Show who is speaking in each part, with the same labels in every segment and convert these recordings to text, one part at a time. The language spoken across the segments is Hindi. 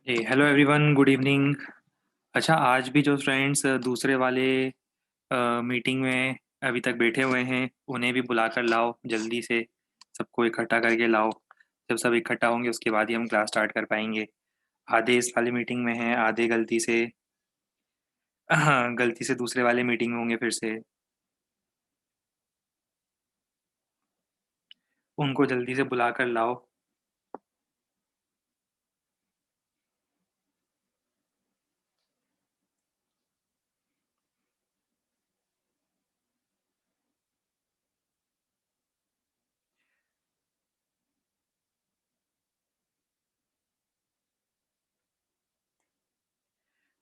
Speaker 1: Hello everyone, good evening. अच्छा, आज भी जो फ्रेंड्स दूसरे वाले मीटिंग में अभी तक बैठे हुए हैं उन्हें भी बुलाकर लाओ जल्दी से। सबको इकट्ठा करके लाओ। जब सब इकट्ठा होंगे उसके बाद ही हम क्लास स्टार्ट कर पाएंगे। आधे इस वाले मीटिंग में हैं, आधे गलती से हाँ, गलती से दूसरे वाले मीटिंग में होंगे फिर से। उनको जल्दी से बुलाकर लाओ।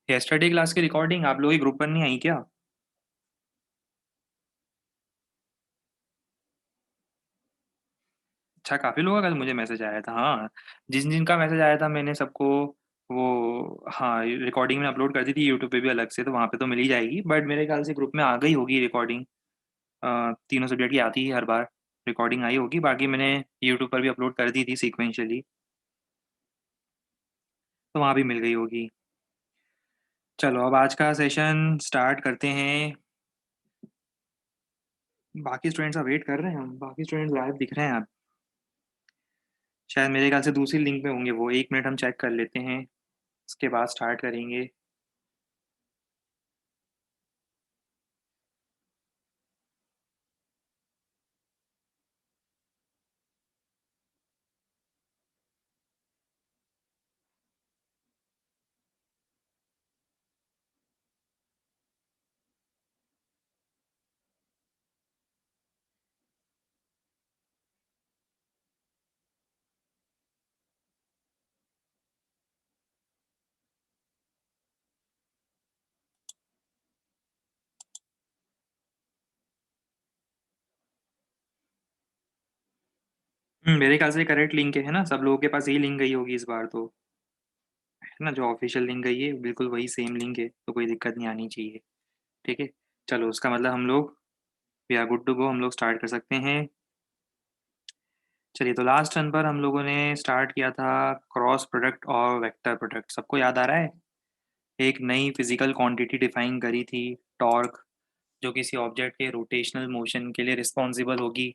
Speaker 1: यस्टरडे क्लास की रिकॉर्डिंग आप लोगों की ग्रुप पर नहीं आई क्या? अच्छा, काफ़ी लोगों का कल मुझे मैसेज आया था। हाँ, जिन जिनका मैसेज आया था मैंने सबको वो हाँ रिकॉर्डिंग में अपलोड कर दी थी यूट्यूब पे भी अलग से, तो वहाँ पे तो मिल ही जाएगी। बट मेरे ख्याल से ग्रुप में आ गई होगी रिकॉर्डिंग। तीनों सब्जेक्ट की आती है हर बार। रिकॉर्डिंग आई होगी, बाकी मैंने यूट्यूब पर भी अपलोड कर दी थी सीक्वेंशियली, तो वहाँ भी मिल गई होगी। चलो अब आज का सेशन स्टार्ट करते हैं। बाकी स्टूडेंट्स का वेट कर रहे हैं हम, बाकी स्टूडेंट्स लाइव दिख रहे हैं अब। शायद मेरे ख्याल से दूसरी लिंक पे होंगे वो। 1 मिनट हम चेक कर लेते हैं, उसके बाद स्टार्ट करेंगे। मेरे ख्याल से करेक्ट लिंक है ना, सब लोगों के पास यही लिंक गई होगी इस बार तो। है ना, जो ऑफिशियल लिंक गई है बिल्कुल वही सेम लिंक है, तो कोई दिक्कत नहीं आनी चाहिए। ठीक है। चलो उसका मतलब हम लोग we are good to go, हम लोग स्टार्ट कर सकते हैं। चलिए, तो लास्ट रन पर हम लोगों ने स्टार्ट किया था क्रॉस प्रोडक्ट और वेक्टर प्रोडक्ट। सबको याद आ रहा है? एक नई फिजिकल क्वांटिटी डिफाइन करी थी, टॉर्क, जो किसी ऑब्जेक्ट के रोटेशनल मोशन के लिए रिस्पॉन्सिबल होगी।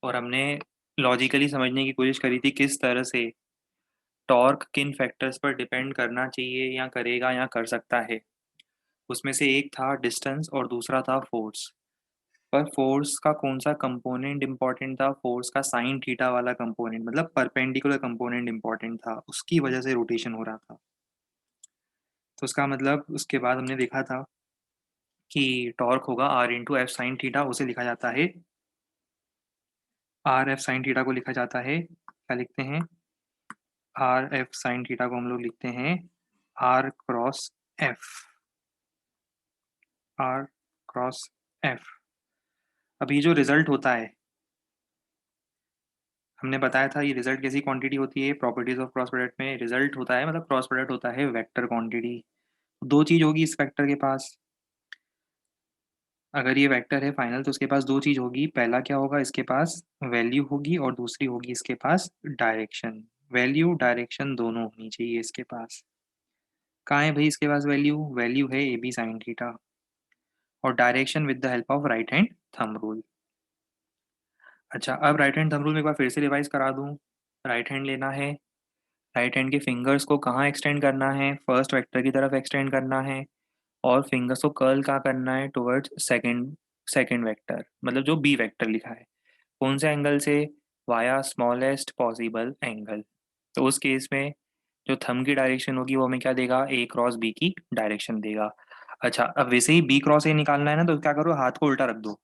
Speaker 1: और हमने लॉजिकली समझने की कोशिश करी थी किस तरह से टॉर्क किन फैक्टर्स पर डिपेंड करना चाहिए या करेगा या कर सकता है। उसमें से एक था डिस्टेंस और दूसरा था फोर्स। पर फोर्स का कौन सा कंपोनेंट इम्पोर्टेंट था? फोर्स का साइन थीटा वाला कंपोनेंट, मतलब परपेंडिकुलर कंपोनेंट इम्पोर्टेंट था, उसकी वजह से रोटेशन हो रहा था। तो उसका मतलब उसके बाद हमने देखा था कि टॉर्क होगा R into F sine theta. उसे लिखा जाता है, आर एफ साइन थीटा को लिखा जाता है, क्या लिखते हैं? आर एफ साइन थीटा को हम लोग लिखते हैं R cross F. R cross F. अब ये जो रिजल्ट होता है, हमने बताया था ये रिजल्ट कैसी क्वांटिटी होती है। प्रॉपर्टीज ऑफ क्रॉस प्रोडक्ट में रिजल्ट होता है, मतलब क्रॉस प्रोडक्ट होता है वेक्टर क्वांटिटी। दो चीज होगी इस वेक्टर के पास। अगर ये वेक्टर है फाइनल, तो उसके पास दो चीज होगी। पहला क्या होगा, इसके पास वैल्यू होगी, और दूसरी होगी इसके पास डायरेक्शन। वैल्यू डायरेक्शन दोनों होनी चाहिए इसके पास। कहाँ है भाई इसके पास वैल्यू? वैल्यू है ए बी साइन थीटा, और direction with the help of right hand thumb rule. अच्छा, अब राइट हैंड थंब रूल में एक बार फिर से रिवाइज करा दूं। राइट हैंड लेना है, राइट हैंड के फिंगर्स को कहाँ एक्सटेंड करना है? फर्स्ट वेक्टर की तरफ एक्सटेंड करना है। और फिंगर्स को कर्ल कहाँ करना है? टुवर्ड्स सेकंड सेकंड वेक्टर, मतलब जो बी वेक्टर लिखा है। कौन से एंगल से? Via smallest possible angle. तो उस केस में जो थंब की डायरेक्शन होगी वो हमें क्या देगा? ए क्रॉस बी की डायरेक्शन देगा। अच्छा, अब वैसे ही बी क्रॉस ए निकालना है ना, तो क्या करो, हाथ को उल्टा रख दो।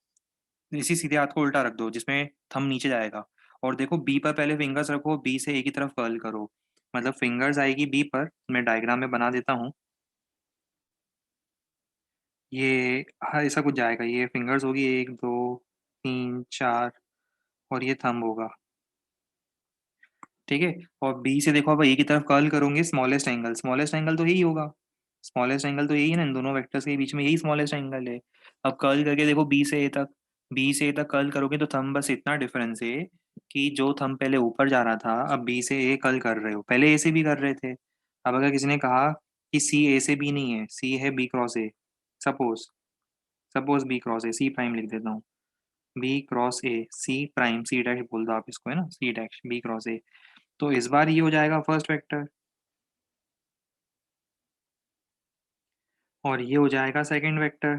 Speaker 1: इसी सीधे हाथ को उल्टा रख दो जिसमें थंब नीचे जाएगा। और देखो, बी पर पहले फिंगर्स रखो, बी से ए की तरफ कर्ल करो। मतलब फिंगर्स आएगी बी पर, मैं डायग्राम में बना देता हूँ। ये हाँ, ऐसा कुछ जाएगा। ये फिंगर्स होगी, 1 2 3 4, और ये थंब होगा। ठीक है। और बी से देखो, अब ए की तरफ कर्ल करोगे, स्मॉलेस्ट एंगल, स्मॉलेस्ट एंगल तो यही होगा। स्मॉलेस्ट एंगल तो यही है ना, इन दोनों वेक्टर्स के बीच में यही स्मॉलेस्ट एंगल है। अब कर्ल करके देखो बी से ए तक, बी से ए तक कर्ल करोगे तो थंब बस इतना डिफरेंस है कि जो थंब पहले ऊपर जा रहा था, अब बी से ए कर्ल कर रहे हो, पहले ए से भी कर रहे थे। अब अगर किसी ने कहा कि सी ए से बी नहीं है, सी है B cross A, suppose suppose B cross A, C prime लिख देता हूँ, B cross A C prime, C dash बोल दो आप इसको, है ना, C dash B cross A, तो इस बार ये हो जाएगा फर्स्ट वेक्टर और ये हो जाएगा सेकंड वेक्टर।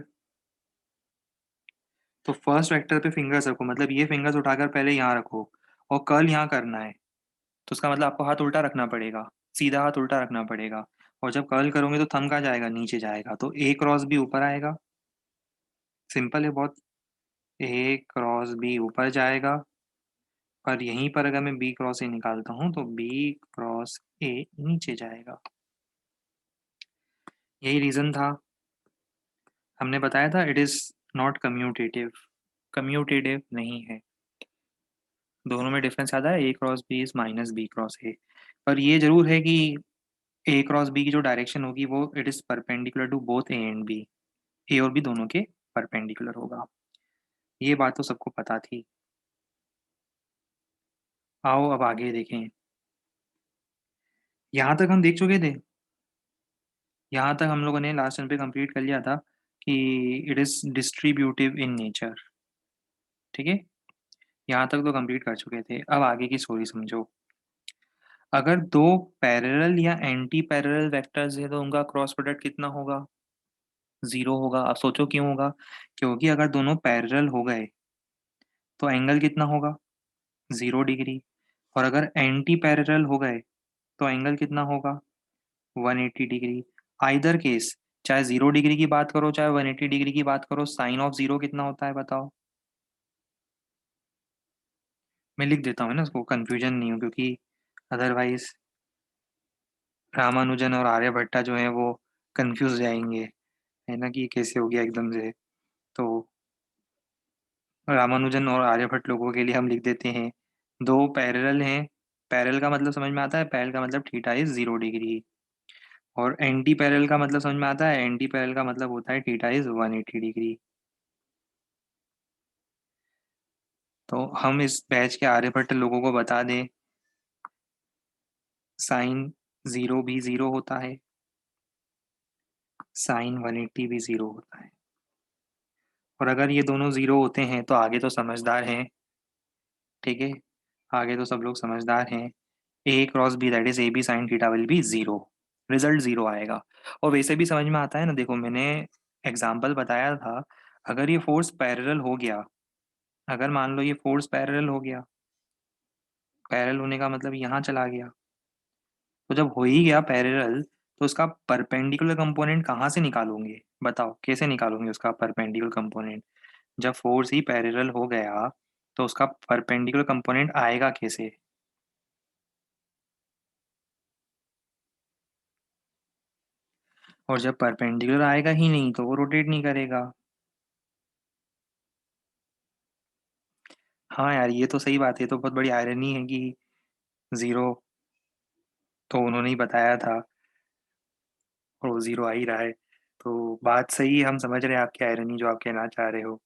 Speaker 1: तो फर्स्ट वेक्टर पे फिंगर्स रखो, मतलब ये फिंगर्स उठाकर पहले यहाँ रखो और कर्ल यहाँ करना है, तो उसका मतलब आपको हाथ उल्टा रखना पड़ेगा, सीधा हाथ उल्टा रखना पड़ेगा। और जब कर्ल करोगे तो थंब कहाँ जाएगा, नीचे जाएगा, तो ए क्रॉस बी ऊपर आएगा। सिंपल है बहुत। ए क्रॉस बी ऊपर जाएगा, और यहीं पर अगर मैं बी क्रॉस ए निकालता हूँ तो बी क्रॉस ए नीचे जाएगा। यही रीजन था, हमने बताया था it is not commutative, commutative नहीं है। दोनों में डिफरेंस आता है, A cross B is minus B cross A. पर ये जरूर है कि ए क्रॉस बी की जो डायरेक्शन होगी वो it is perpendicular to both A and B, A और बी दोनों के परपेंडिकुलर होगा। ये बात तो सबको पता थी। आओ अब आगे देखें। यहाँ तक हम देख चुके थे, यहाँ तक हम लोगों ने लास्ट टर्म पे कंप्लीट कर लिया था कि it is distributive in nature. ठीक है, यहाँ तक तो कंप्लीट कर चुके थे, अब आगे की स्टोरी समझो। अगर दो पैरेलल या एंटी पैरेलल वेक्टर्स है तो उनका क्रॉस प्रोडक्ट कितना होगा, जीरो होगा। आप सोचो क्यों होगा, क्योंकि अगर दोनों पैरेलल हो गए तो एंगल कितना होगा, 0 डिग्री। और अगर एंटी पैरेलल हो गए तो एंगल कितना होगा, 180 डिग्री। आइदर केस, चाहे 0 डिग्री की बात करो चाहे 180 डिग्री की बात करो, साइन ऑफ जीरो कितना होता है बताओ। मैं लिख देता हूँ ना उसको, कंफ्यूजन नहीं हो, क्योंकि अदरवाइज रामानुजन और आर्यभट्टा जो है वो कंफ्यूज जाएंगे, है ना, कि ये कैसे हो गया एकदम से। तो रामानुजन और आर्यभट्ट लोगों के लिए हम लिख देते हैं, दो पैरेलल हैं, पैरेलल का मतलब समझ में आता है, पैरेलल का मतलब थीटा इज 0 डिग्री। और एंटी पैरेलल का मतलब समझ में आता है, एंटी पैरेलल का मतलब होता है थीटा इज 180 डिग्री। तो हम इस बैच के आर्यभट्ट लोगों को बता दें, साइन जीरो भी जीरो होता है, साइन 180 भी जीरो होता है। और अगर ये दोनों जीरो होते हैं तो आगे तो समझदार हैं, ठीक है, आगे तो सब लोग समझदार हैं। A cross B that is A B sine theta will be zero, result zero आएगा। और वैसे भी समझ में आता है ना, देखो मैंने एग्जाम्पल बताया था, अगर ये फोर्स पैरेलल हो गया, अगर मान लो ये फोर्स पैरेलल हो गया, पैरेलल होने का मतलब यहाँ चला गया, तो जब हो ही गया पैरेलल तो उसका परपेंडिकुलर कंपोनेंट कहाँ से निकालोगे, बताओ कैसे निकालोगे उसका परपेंडिकुलर कंपोनेंट। जब फोर्स ही पैरेलल हो गया तो उसका परपेंडिकुलर कंपोनेंट आएगा कैसे। और जब परपेंडिकुलर आएगा ही नहीं तो वो रोटेट नहीं करेगा। हाँ यार, ये तो सही बात है, ये तो बहुत बड़ी आयरनी है कि जीरो तो उन्होंने ही बताया था और वो जीरो आ ही रहा है। तो बात सही है, हम समझ रहे हैं आपकी आयरनी जो आप कहना चाह रहे हो।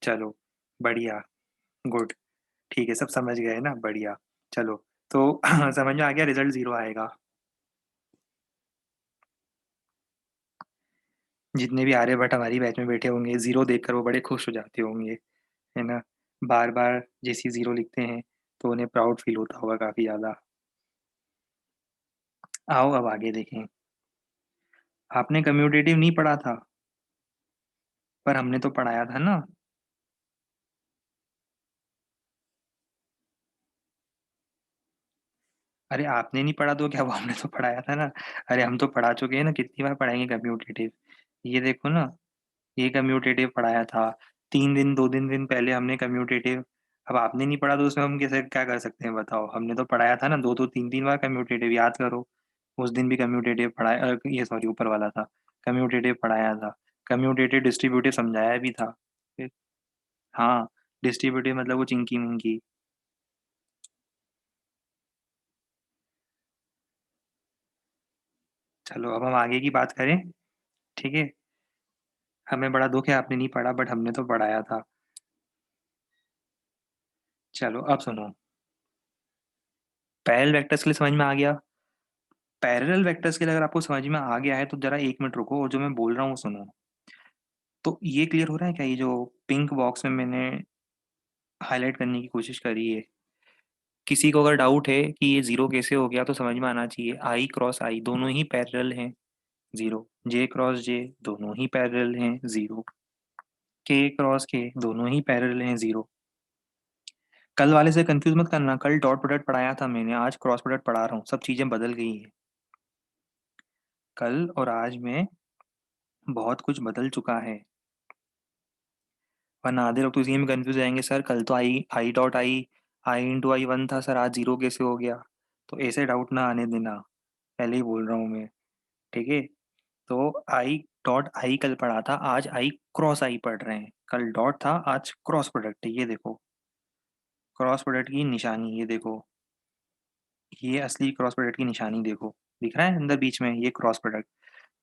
Speaker 1: चलो, बढ़िया, गुड, ठीक है, सब समझ गए ना, बढ़िया। चलो, तो समझ में आ गया, रिजल्ट जीरो आएगा। जितने भी आर्यभट्ट हमारी बैच में बैठे होंगे जीरो देखकर वो बड़े खुश हो जाते होंगे, है ना, बार बार जैसे जीरो लिखते हैं तो उन्हें प्राउड फील होता होगा काफी ज्यादा। आओ अब आगे देखें। आपने कम्यूटेटिव नहीं पढ़ा था, पर हमने तो पढ़ाया था ना। अरे आपने नहीं पढ़ा तो क्या हुआ, हमने तो पढ़ाया था ना। अरे हम तो पढ़ा चुके हैं ना, कितनी बार पढ़ाएंगे कम्यूटेटिव। ये देखो ना, ये कम्यूटेटिव पढ़ाया था, 3 दिन 2 दिन पहले हमने कम्यूटेटिव। अब आपने नहीं पढ़ा तो उसमें हम कैसे क्या कर सकते हैं बताओ, हमने तो पढ़ाया था ना, दो दो तीन तीन बार कम्यूटेटिव, याद करो। उस दिन भी कम्यूटेटिव पढ़ाया, ये सॉरी ऊपर वाला था, कम्यूटेटिव पढ़ाया था, कम्यूटेटिव डिस्ट्रीब्यूटिव समझाया भी था। हाँ, डिस्ट्रीब्यूटिव मतलब वो चिंकी मिंकी। चलो अब हम आगे की बात करें, ठीक है। हमें बड़ा दुख है आपने नहीं पढ़ा, बट हमने तो पढ़ाया था। चलो अब सुनो, पैरेलल वेक्टर्स के लिए समझ में आ गया, पैरेलल वेक्टर्स के लिए अगर आपको समझ में आ गया है तो जरा 1 मिनट रुको और जो मैं बोल रहा हूँ वो सुनो। तो ये क्लियर हो रहा है क्या, ये जो पिंक बॉक्स में मैंने हाईलाइट करने की कोशिश करी है? किसी को अगर डाउट है कि ये जीरो कैसे हो गया तो समझ में आना चाहिए, आई क्रॉस आई दोनों ही पैरेलल हैं, जीरो। जे क्रॉस जे दोनों ही पैरेलल हैं, जीरो। के क्रॉस के दोनों ही पैरेलल हैं, जीरो। कल वाले से कंफ्यूज मत करना, कल डॉट प्रोडक्ट पढ़ाया था मैंने, आज क्रॉस प्रोडक्ट पढ़ा रहा हूँ, सब चीजें बदल गई हैं। कल और आज में बहुत कुछ बदल चुका है, वरना आधे लोग तो इसी में कंफ्यूज जाएंगे, सर कल तो I I dot I I into I one था सर, आज जीरो कैसे हो गया? तो ऐसे डाउट ना आने देना, पहले ही बोल रहा हूँ मैं, ठीक है? तो आई डॉट आई कल पढ़ा था, आज आई क्रॉस आई पढ़ रहे हैं। कल डॉट था, आज क्रॉस प्रोडक्ट है, ये देखो क्रॉस प्रोडक्ट की निशानी, ये देखो, ये असली क्रॉस प्रोडक्ट की निशानी देखो, दिख रहा है अंदर बीच में, ये क्रॉस प्रोडक्ट।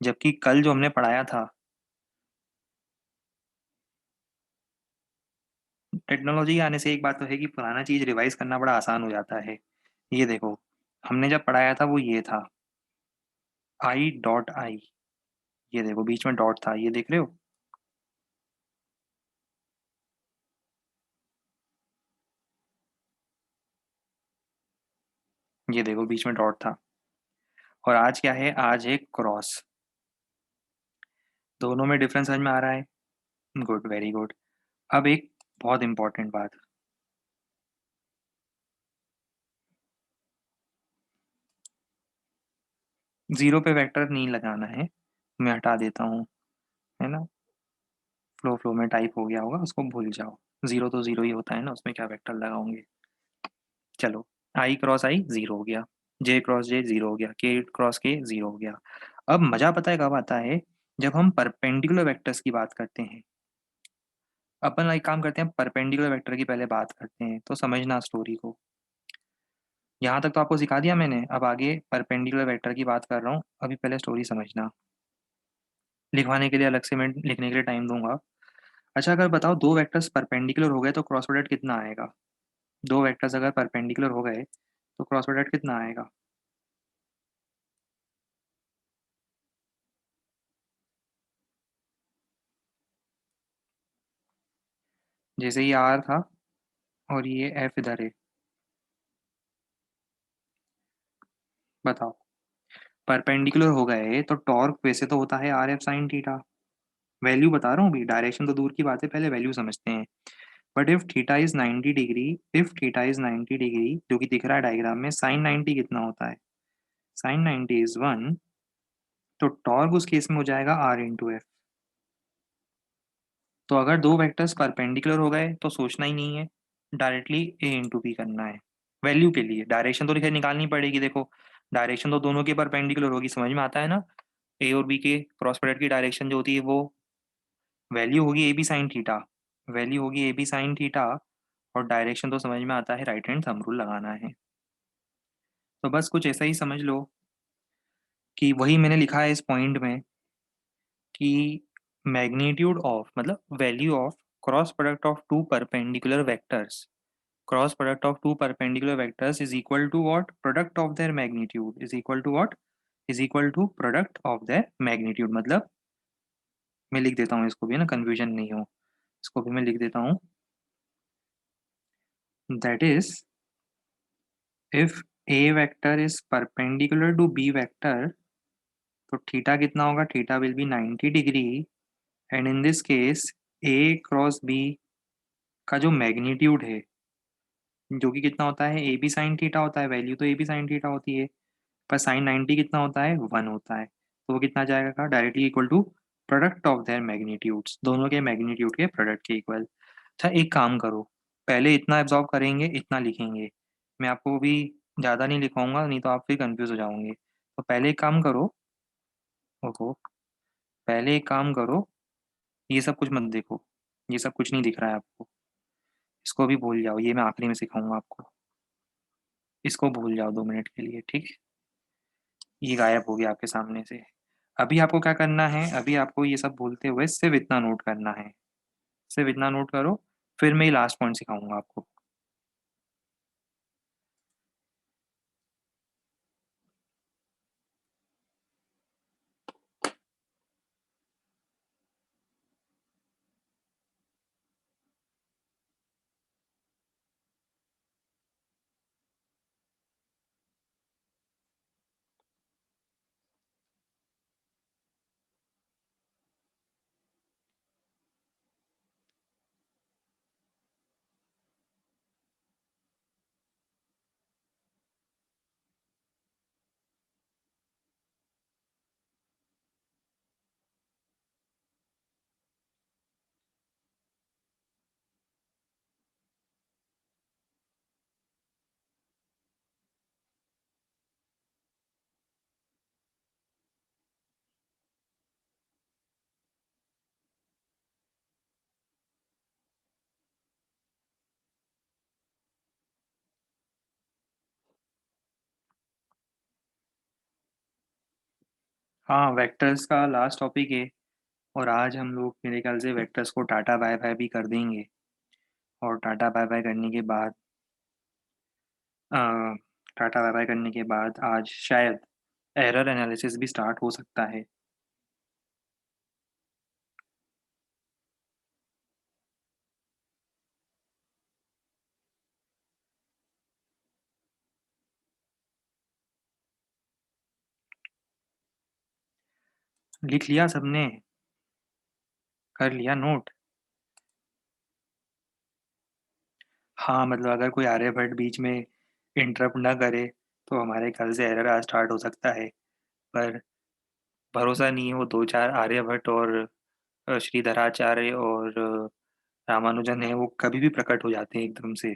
Speaker 1: जबकि कल जो हमने पढ़ाया था, टेक्नोलॉजी आने से एक बात तो है कि पुराना चीज रिवाइज करना बड़ा आसान हो जाता है। ये देखो, हमने जब पढ़ाया था वो ये था, आई डॉट आई, ये देखो बीच में डॉट था, ये देख रहे हो? ये देखो बीच में डॉट था। और आज क्या है, आज है क्रॉस। दोनों में डिफरेंस समझ में आ रहा है? Good, very good. अब एक बहुत इंपॉर्टेंट बात, जीरो पे वेक्टर नहीं लगाना है, मैं हटा देता हूँ, है ना? फ्लो फ्लो में टाइप हो गया होगा, उसको भूल जाओ। जीरो तो जीरो ही होता है ना, उसमें क्या वेक्टर लगाओगे? चलो, आई क्रॉस आई जीरो हो गया, जे क्रॉस जे जीरो हो गया, के क्रॉस के जीरो हो गया। अब मजा पता है कब आता है? जब हम परपेंडिकुलर वेक्टर्स की बात करते हैं। अपन एक काम करते हैं, परपेंडिकुलर वेक्टर की पहले बात करते हैं, तो समझना स्टोरी को। यहाँ तक तो आपको सिखा दिया मैंने, अब आगे परपेंडिकुलर वेक्टर की बात कर रहा हूँ, अभी पहले स्टोरी समझना। लिखवाने के लिए अलग से मैं लिखने के लिए टाइम दूंगा। अच्छा, अगर बताओ दो वेक्टर्स परपेंडिकुलर हो गए तो क्रॉस प्रोडक्ट कितना आएगा? दो वेक्टर्स अगर परपेंडिकुलर हो गए तो क्रॉस प्रोडक्ट कितना आएगा? जैसे ये आर था और ये एफ इधर है, बताओ परपेंडिकुलर हो गए तो टॉर्क वैसे तो होता है R F sine theta. Value बता रहा हूँ अभी, डायरेक्शन तो दूर की बात है, पहले वैल्यू समझते हैं। But if theta is 90 degree, if theta is 90 degree जो कि दिख रहा है डायग्राम में, साइन 90 कितना होता है? Sine 90 is 1। तो टॉर्क उस केस में हो जाएगा आर इंटू एफ। तो अगर दो वेक्टर्स परपेंडिकुलर हो गए तो सोचना ही नहीं है, डायरेक्टली ए इंटू बी करना है। वैल्यू के लिए डायरेक्शन तो लिखे निकालनी पड़ेगी, देखो डायरेक्शन तो दोनों के परपेंडिकुलर होगी, समझ में आता है ना? ए और बी के क्रॉस प्रोडक्ट की डायरेक्शन जो होती है वो वैल्यू होगी A B sine theta, value होगी ए बी साइन थीटा। और डायरेक्शन तो समझ में आता है, राइट हैंड थंब रूल लगाना है। तो बस कुछ ऐसा ही समझ लो कि वही मैंने लिखा है इस पॉइंट में कि मैग्नीट्यूड ऑफ मतलब value of cross product of two perpendicular vectors, cross product of two perpendicular vectors is equal to what, product of their magnitude is equal to what, is equal to product of their magnitude. मतलब मैं लिख देता हूँ इसको भी ना, कंफ्यूजन नहीं हो, इसको भी मैं लिख देता हूँ। That is, if A vector is perpendicular to B vector, तो थीटा कितना होगा? Theta will be 90 degree. And in this case A cross B का जो मैग्नीट्यूड है, जो कि कितना होता है, ए बी साइन थीटा होता है, वैल्यू तो ए बी साइन थीटा होती है, पर साइन 90 कितना होता है, 1 होता है। तो वो कितना जाएगा, directly equal to product of their magnitudes, दोनों के मैग्नीट्यूड के प्रोडक्ट के इक्वल। अच्छा एक काम करो, पहले इतना एब्जॉर्व करेंगे, इतना लिखेंगे, मैं आपको भी ज़्यादा नहीं लिखवाऊंगा, नहीं तो आप फिर कंफ्यूज हो जाओगे। तो पहले एक काम करो, ओहो, पहले एक काम करो, ये सब कुछ मत देखो, ये सब कुछ नहीं दिख रहा है आपको, इसको भी भूल जाओ, ये मैं आखिरी में सिखाऊंगा आपको, इसको भूल जाओ 2 मिनट के लिए, ठीक? ये गायब हो गया आपके सामने से। अभी आपको क्या करना है, अभी आपको ये सब भूलते हुए सिर्फ इतना नोट करना है, सिर्फ इतना नोट करो, फिर मैं ये लास्ट पॉइंट सिखाऊंगा आपको। हाँ, वेक्टर्स का लास्ट टॉपिक है और आज हम लोग मेरे ख्याल से वेक्टर्स को टाटा बाय बाय भी कर देंगे और अ, टाटा बाय बाय करने के बाद आज शायद एरर एनालिसिस भी स्टार्ट हो सकता है। लिख लिया सबने? कर लिया नोट? हाँ, मतलब अगर कोई आर्यभट्ट बीच में इंटरप्ट ना करे तो हमारे ख्याल से एरर आज स्टार्ट हो सकता है। पर भरोसा नहीं है, वो 2-4 आर्यभट्ट और श्रीधराचार्य और रामानुजन है, वो कभी भी प्रकट हो जाते हैं एकदम से।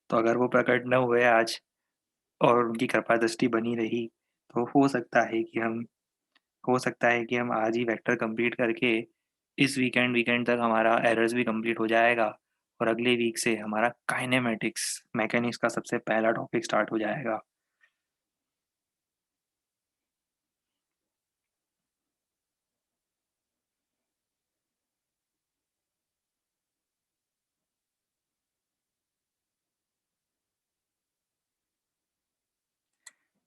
Speaker 1: तो अगर वो प्रकट न हुए आज और उनकी कृपा दृष्टि बनी रही तो हो सकता है कि हम आज ही वेक्टर कंप्लीट करके इस वीकेंड तक हमारा एरर्स भी कंप्लीट हो जाएगा और अगले वीक से हमारा काइनेमेटिक्स मैकेनिक्स का सबसे पहला टॉपिक स्टार्ट हो जाएगा।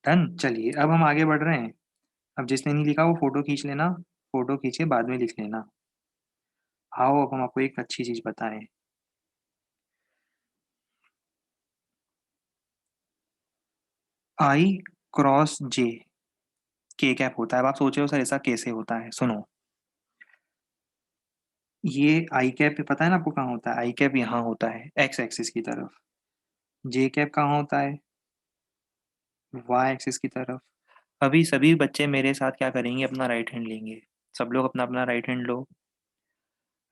Speaker 1: डन, चलिए अब हम आगे बढ़ रहे हैं। अब जिसने नहीं लिखा वो फोटो खींच लेना, फोटो खींचे बाद में लिख लेना। आओ अब हम आपको एक अच्छी चीज बताएं। आई क्रॉस जे के कैप होता है। अब आप सोच रहे हो सर ऐसा कैसे होता है, सुनो। ये आई कैप पता है ना आपको कहाँ होता है? आई कैप यहाँ होता है एक्स एक्सिस की तरफ। जे कैप कहाँ होता है? वाई एक्सिस की तरफ। अभी सभी बच्चे मेरे साथ क्या करेंगे, अपना राइट हैंड लेंगे। सब लोग अपना अपना राइट हैंड लो।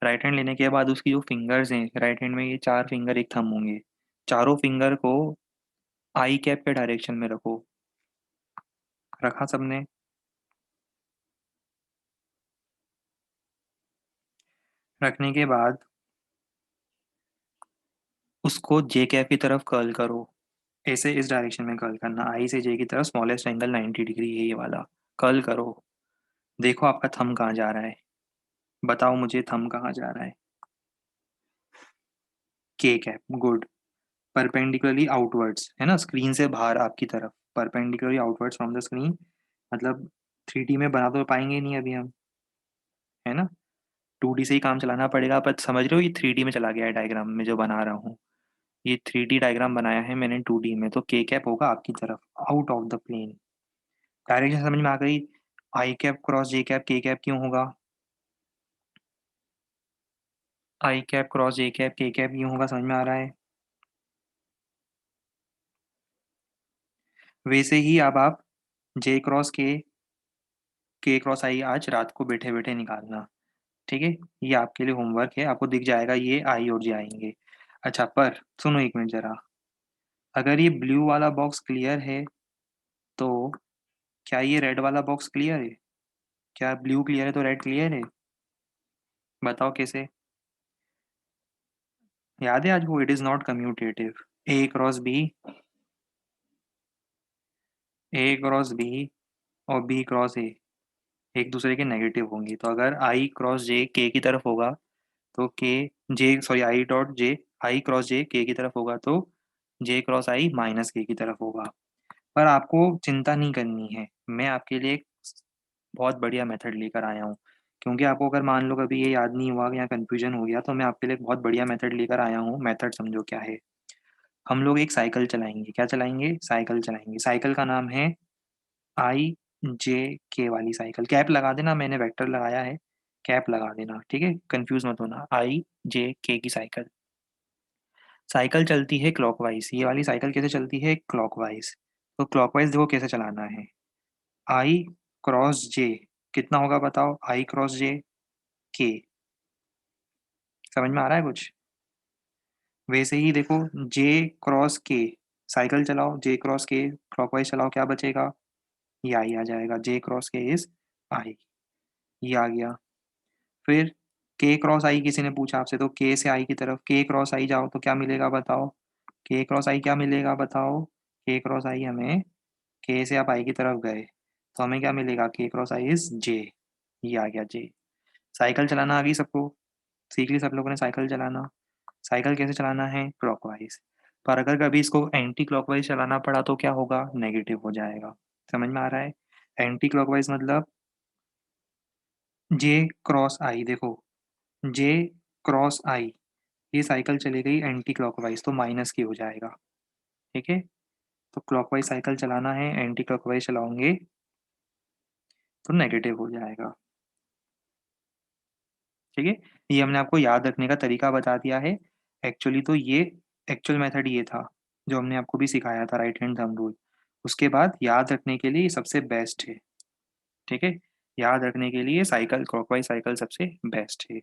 Speaker 1: राइट हैंड लेने के बाद उसकी जो फिंगर्स हैं राइट हैंड में, ये 4 फिंगर एक थंब होंगे। चारों फिंगर को आई कैप के डायरेक्शन में रखो। रखा सबने? रखने के बाद उसको जे कैप की तरफ कर्ल करो। ऐसे इस डायरेक्शन में कर्ल करना, आई से जे की तरफ स्मॉलेस्ट एंगल 90 डिग्री है ये वाला। कर्ल करो। देखो आपका थंब कहाँ जा रहा है, बताओ मुझे थंब कहाँ जा रहा है? के कैप, गुड। परपेंडिकुलरली आउटवर्ड्स है ना, स्क्रीन से बाहर आपकी तरफ। Perpendicularly outwards from the screen, मतलब 3D में बना तो पाएंगे नहीं अभी हम, है ना। 2D से ही काम चलाना पड़ेगा, पर समझ रहे हो ये 3D में चला गया है डायग्राम में जो बना रहा हूँ। ये 3D डायग्राम बनाया है मैंने 2D में, तो के कैप होगा आपकी तरफ, out of the plane. Direction समझ में आ गई? I cap cross J cap K cap क्यों होगा? I cap cross J cap K cap क्यों होगा, समझ में आ रहा है? वैसे ही अब आप जे क्रॉस के क्रॉस आई आज रात को बैठे बैठे निकालना। ठीक है, ये आपके लिए होमवर्क है, आपको दिख जाएगा ये आई और जे आएंगे। अच्छा, पर सुनो एक मिनट जरा। अगर ये ब्लू वाला बॉक्स क्लियर है तो क्या ये रेड वाला बॉक्स क्लियर है? क्या ब्लू क्लियर है तो रेड क्लियर है? बताओ कैसे। याद है आज वो it is not commutative. A cross B, A cross B और बी क्रॉस ए एक दूसरे के नेगेटिव होंगे। तो अगर आई क्रॉस जे के की तरफ होगा तो K J sorry I dot J I cross J K की तरफ होगा तो जे क्रॉस आई माइनस के की तरफ होगा। पर आपको चिंता नहीं करनी है, मैं आपके लिए एक बहुत बढ़िया मेथड लेकर आया हूँ। क्योंकि आपको अगर मान लो कभी ये याद नहीं हुआ या कंफ्यूजन हो गया, तो मैं आपके लिए एक बहुत बढ़िया मेथड लेकर आया हूँ। मेथड समझो क्या है। हम लोग एक साइकिल चलाएंगे। क्या चलाएंगे? साइकिल चलाएंगे। साइकिल का नाम है आई जे के वाली साइकिल। कैप लगा देना, मैंने वेक्टर लगाया है, कैप लगा देना, ठीक है, कंफ्यूज मत होना। आई जे के की साइकिल। साइकिल चलती है क्लॉकवाइज। ये वाली साइकिल कैसे चलती है? क्लॉकवाइज। तो क्लॉकवाइज देखो कैसे चलाना है। आई क्रॉस जे कितना होगा बताओ? आई क्रॉस जे के। समझ में आ रहा है कुछ? वैसे ही देखो, जे क्रॉस के, साइकिल चलाओ जे क्रॉस के क्लॉकवाइज चलाओ, क्या बचेगा? ये आई आ जाएगा। जे क्रॉस के इज आई, ये आ गया। फिर के क्रॉस आई किसी ने पूछा आपसे, तो के से आई की तरफ के क्रॉस आई जाओ तो क्या मिलेगा बताओ? के क्रॉस आई क्या मिलेगा बताओ? के क्रॉस आई हमें, के से आप आई की तरफ गए तो हमें क्या मिलेगा, के क्रॉस आई इज जे, ये आ गया जे। साइकिल चलाना आ गई सबको, सीख ली सब लोगों ने साइकिल चलाना। साइकिल कैसे चलाना है, क्लॉकवाइज। पर अगर कभी इसको एंटी क्लॉकवाइज चलाना पड़ा तो क्या होगा, नेगेटिव हो जाएगा। समझ में आ रहा है, एंटी क्लॉकवाइज मतलब जे क्रॉस आई, देखो जे क्रॉस आई, ये साइकिल चली गई एंटी क्लॉकवाइज तो माइनस की हो जाएगा। ठीक है, तो क्लॉकवाइज साइकिल चलाना है, एंटी क्लॉकवाइज चलाओगे तो नेगेटिव हो जाएगा। ठीक है, ये हमने आपको याद रखने का तरीका बता दिया है। एक्चुअली तो ये एक्चुअल मेथड ये था जो हमने आपको भी सिखाया था, राइट हैंड थंब रूल। उसके बाद याद रखने के लिए ये सबसे बेस्ट है। ठीक है, याद रखने के लिए साइकिल, क्लॉकवाइज साइकिल सबसे बेस्ट है।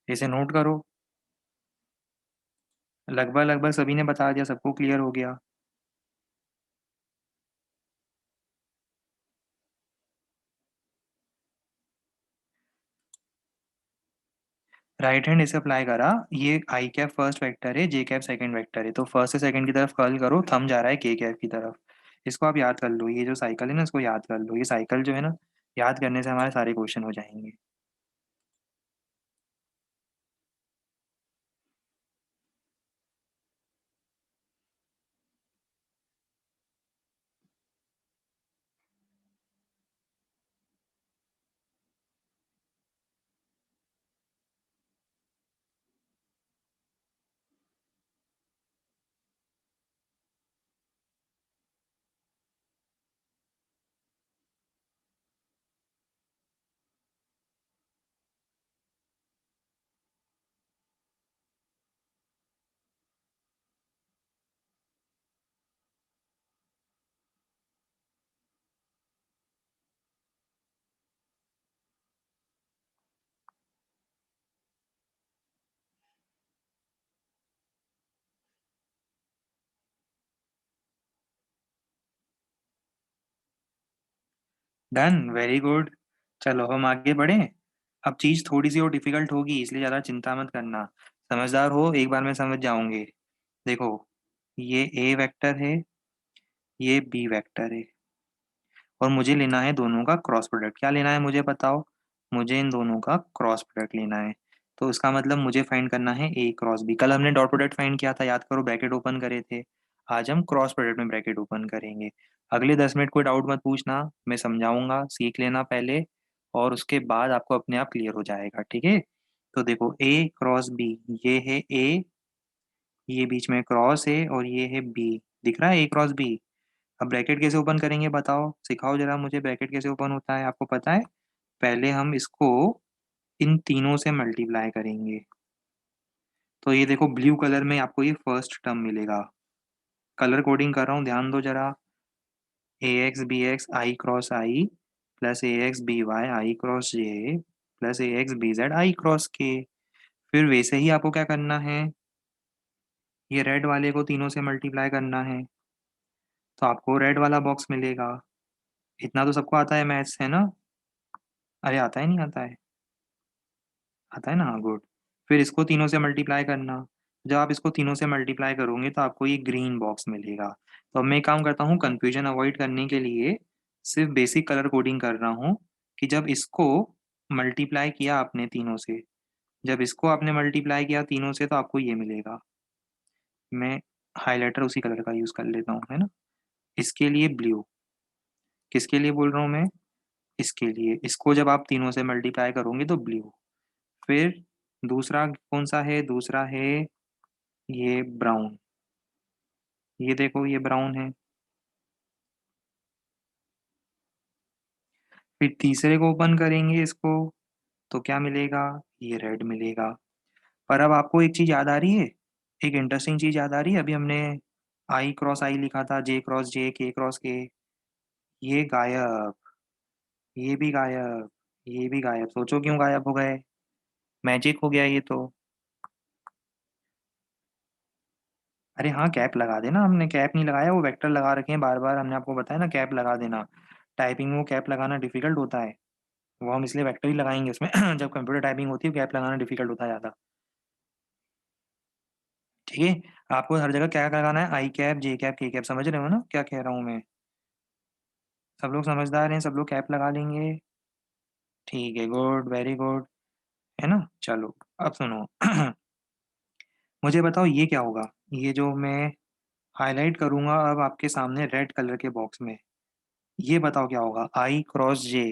Speaker 1: इसे नोट करो। लगभग लगभग सभी ने बता दिया, सबको क्लियर हो गया। राइट हैंड इसे अप्लाई करा, ये आई कैप फर्स्ट वेक्टर है, जे कैप सेकंड वेक्टर है, तो फर्स्ट से सेकंड की तरफ कर्ल करो, थंब जा रहा है के कैप की तरफ। इसको आप याद कर लो, ये जो साइकिल है ना इसको याद कर लो, ये साइकिल जो है ना, याद करने से हमारे सारे क्वेश्चन हो जाएंगे। Done, very good. चलो हम आगे बढ़ें। अब चीज थोड़ी सी और डिफिकल्ट होगी, इसलिए ज्यादा चिंता मत करना। समझदार हो, एक बार में समझ जाओगे। देखो, ये ए वेक्टर है, ये बी वेक्टर है, और मुझे लेना है दोनों का क्रॉस प्रोडक्ट। क्या लेना है मुझे बताओ, मुझे इन दोनों का क्रॉस प्रोडक्ट लेना है। तो इसका मतलब मुझे फाइंड करना है ए क्रॉस बी। कल हमने डॉट प्रोडक्ट फाइंड किया था, याद करो, ब्रैकेट ओपन करे थे। आज हम क्रॉस प्रोडक्ट में ब्रैकेट ओपन करेंगे। अगले 10 मिनट कोई डाउट मत पूछना, मैं समझाऊंगा, सीख लेना पहले, और उसके बाद आपको अपने आप क्लियर हो जाएगा। ठीक है, तो देखो ए क्रॉस बी, ये है ए, ये बीच में क्रॉस है, और ये है बी। दिख रहा है ए क्रॉस बी। अब ब्रैकेट कैसे ओपन करेंगे बताओ, सिखाओ जरा मुझे, ब्रैकेट कैसे ओपन होता है, आपको पता है। पहले हम इसको इन तीनों से मल्टीप्लाई करेंगे। तो ये देखो, ब्लू कलर में आपको ये फर्स्ट टर्म मिलेगा। कलर कोडिंग कर रहा हूँ, ध्यान दो जरा। A X B X I cross I, plus A X B Y I cross J, plus A X B Z I cross K. फिर वैसे ही आपको क्या करना है, ये रेड वाले को तीनों से मल्टीप्लाई करना है, तो आपको रेड वाला बॉक्स मिलेगा। इतना तो सबको आता है, मैथ्स है ना। अरे आता है, नहीं आता है, आता है ना, हाँ गुड। फिर इसको तीनों से मल्टीप्लाई करना। जब आप इसको तीनों से मल्टीप्लाई करोगे तो आपको ये ग्रीन बॉक्स मिलेगा। तो अब मैं एक काम करता हूँ, कंफ्यूजन अवॉइड करने के लिए सिर्फ बेसिक कलर कोडिंग कर रहा हूँ, कि जब इसको मल्टीप्लाई किया आपने तीनों से, जब इसको आपने मल्टीप्लाई किया तीनों से तो आपको ये मिलेगा। मैं हाइलाइटर उसी कलर का यूज कर लेता हूँ, है ना। इसके लिए ब्लू, किसके लिए बोल रहा हूँ मैं, इसके लिए, इसको जब आप तीनों से मल्टीप्लाई करोगे तो ब्लू। फिर दूसरा कौन सा है, दूसरा है ये ब्राउन, ये देखो ये ब्राउन है। फिर तीसरे को ओपन करेंगे इसको, तो क्या मिलेगा, ये रेड मिलेगा। पर अब आपको एक चीज याद आ रही है, एक इंटरेस्टिंग चीज याद आ रही है। अभी हमने आई क्रॉस आई लिखा था, जे क्रॉस जे, के क्रॉस के, ये गायब, ये भी गायब, ये भी गायब। सोचो क्यों गायब हो गए, मैजिक हो गया ये तो। अरे हाँ, कैप लगा देना, हमने कैप नहीं लगाया, वो वेक्टर लगा रखे हैं बार बार, हमने आपको बताया ना कैप लगा देना। टाइपिंग में वो कैप लगाना डिफिकल्ट होता है। वो हम इसलिए वेक्टर ही लगाएंगे उसमें जब कंप्यूटर टाइपिंग होती है गैप लगाना डिफिकल्ट होता है ज़्यादा। ठीक है, आपको हर जगह क्या लगाना है, आई कैप, जे कैप, के कैप, समझ रहे हो ना क्या कह रहा हूँ मैं? सब लोग समझदार हैं, सब लोग कैप लगा लेंगे। ठीक है, गुड, वेरी गुड, है ना? चलो अब सुनो मुझे बताओ ये क्या होगा, ये जो मैं हाईलाइट करूंगा अब आपके सामने रेड कलर के बॉक्स में, ये बताओ क्या होगा, आई cross J,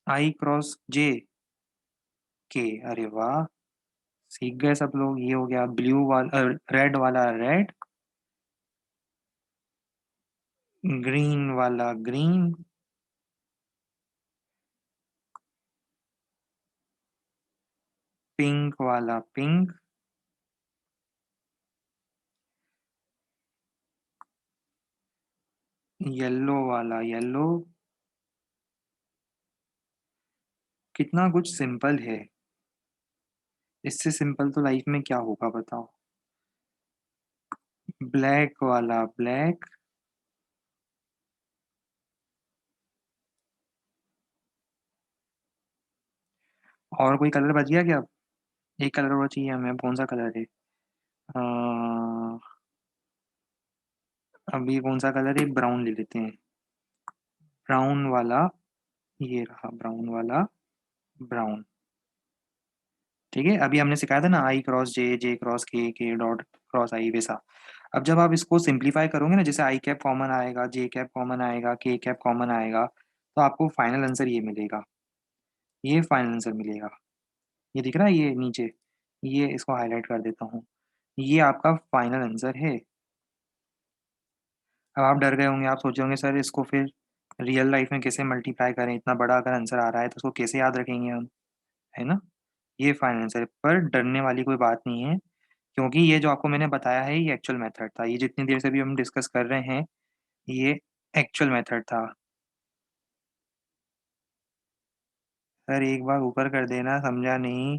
Speaker 1: I cross J के, अरे वाह, सीख गए सब लोग। ये हो गया ब्लू वाला, रेड वाला रेड, ग्रीन वाला ग्रीन, पिंक वाला पिंक, येलो वाला येलो। कितना कुछ सिंपल है, इससे सिंपल तो लाइफ में क्या होगा बताओ। ब्लैक वाला ब्लैक, और कोई कलर बच गया क्या? एक कलर और चाहिए हमें, अब कौन सा कलर है? अब ये कौन सा कलर है, ब्राउन ले लेते हैं, ब्राउन वाला, ये रहा ब्राउन वाला, ब्राउन। ठीक है, अभी हमने सिखाया था ना आई क्रॉस जे, जे क्रॉस के डॉट क्रॉस आई, वैसा। अब जब आप इसको सिंप्लीफाई करोगे ना, जैसे आई कैप कॉमन आएगा, जे कैप कॉमन आएगा, के कैप कॉमन आएगा, तो आपको फाइनल आंसर ये मिलेगा, ये फाइनल आंसर मिलेगा। ये दिख रहा है ये नीचे, ये इसको हाईलाइट कर देता हूँ, ये आपका फाइनल आंसर है। अब आप डर गए होंगे, आप सोचे होंगे सर इसको फिर रियल लाइफ में कैसे मल्टीप्लाई करें, इतना बड़ा अगर आंसर आ रहा है तो उसको कैसे याद रखेंगे हम, है ना? ये फाइनल आंसर है, पर डरने वाली कोई बात नहीं है, क्योंकि ये जो आपको मैंने बताया है ये एक्चुअल मेथड था, ये जितनी देर से भी हम डिस्कस कर रहे हैं ये एक्चुअल मेथड था। सर एक बार ऊपर कर देना, समझा नहीं?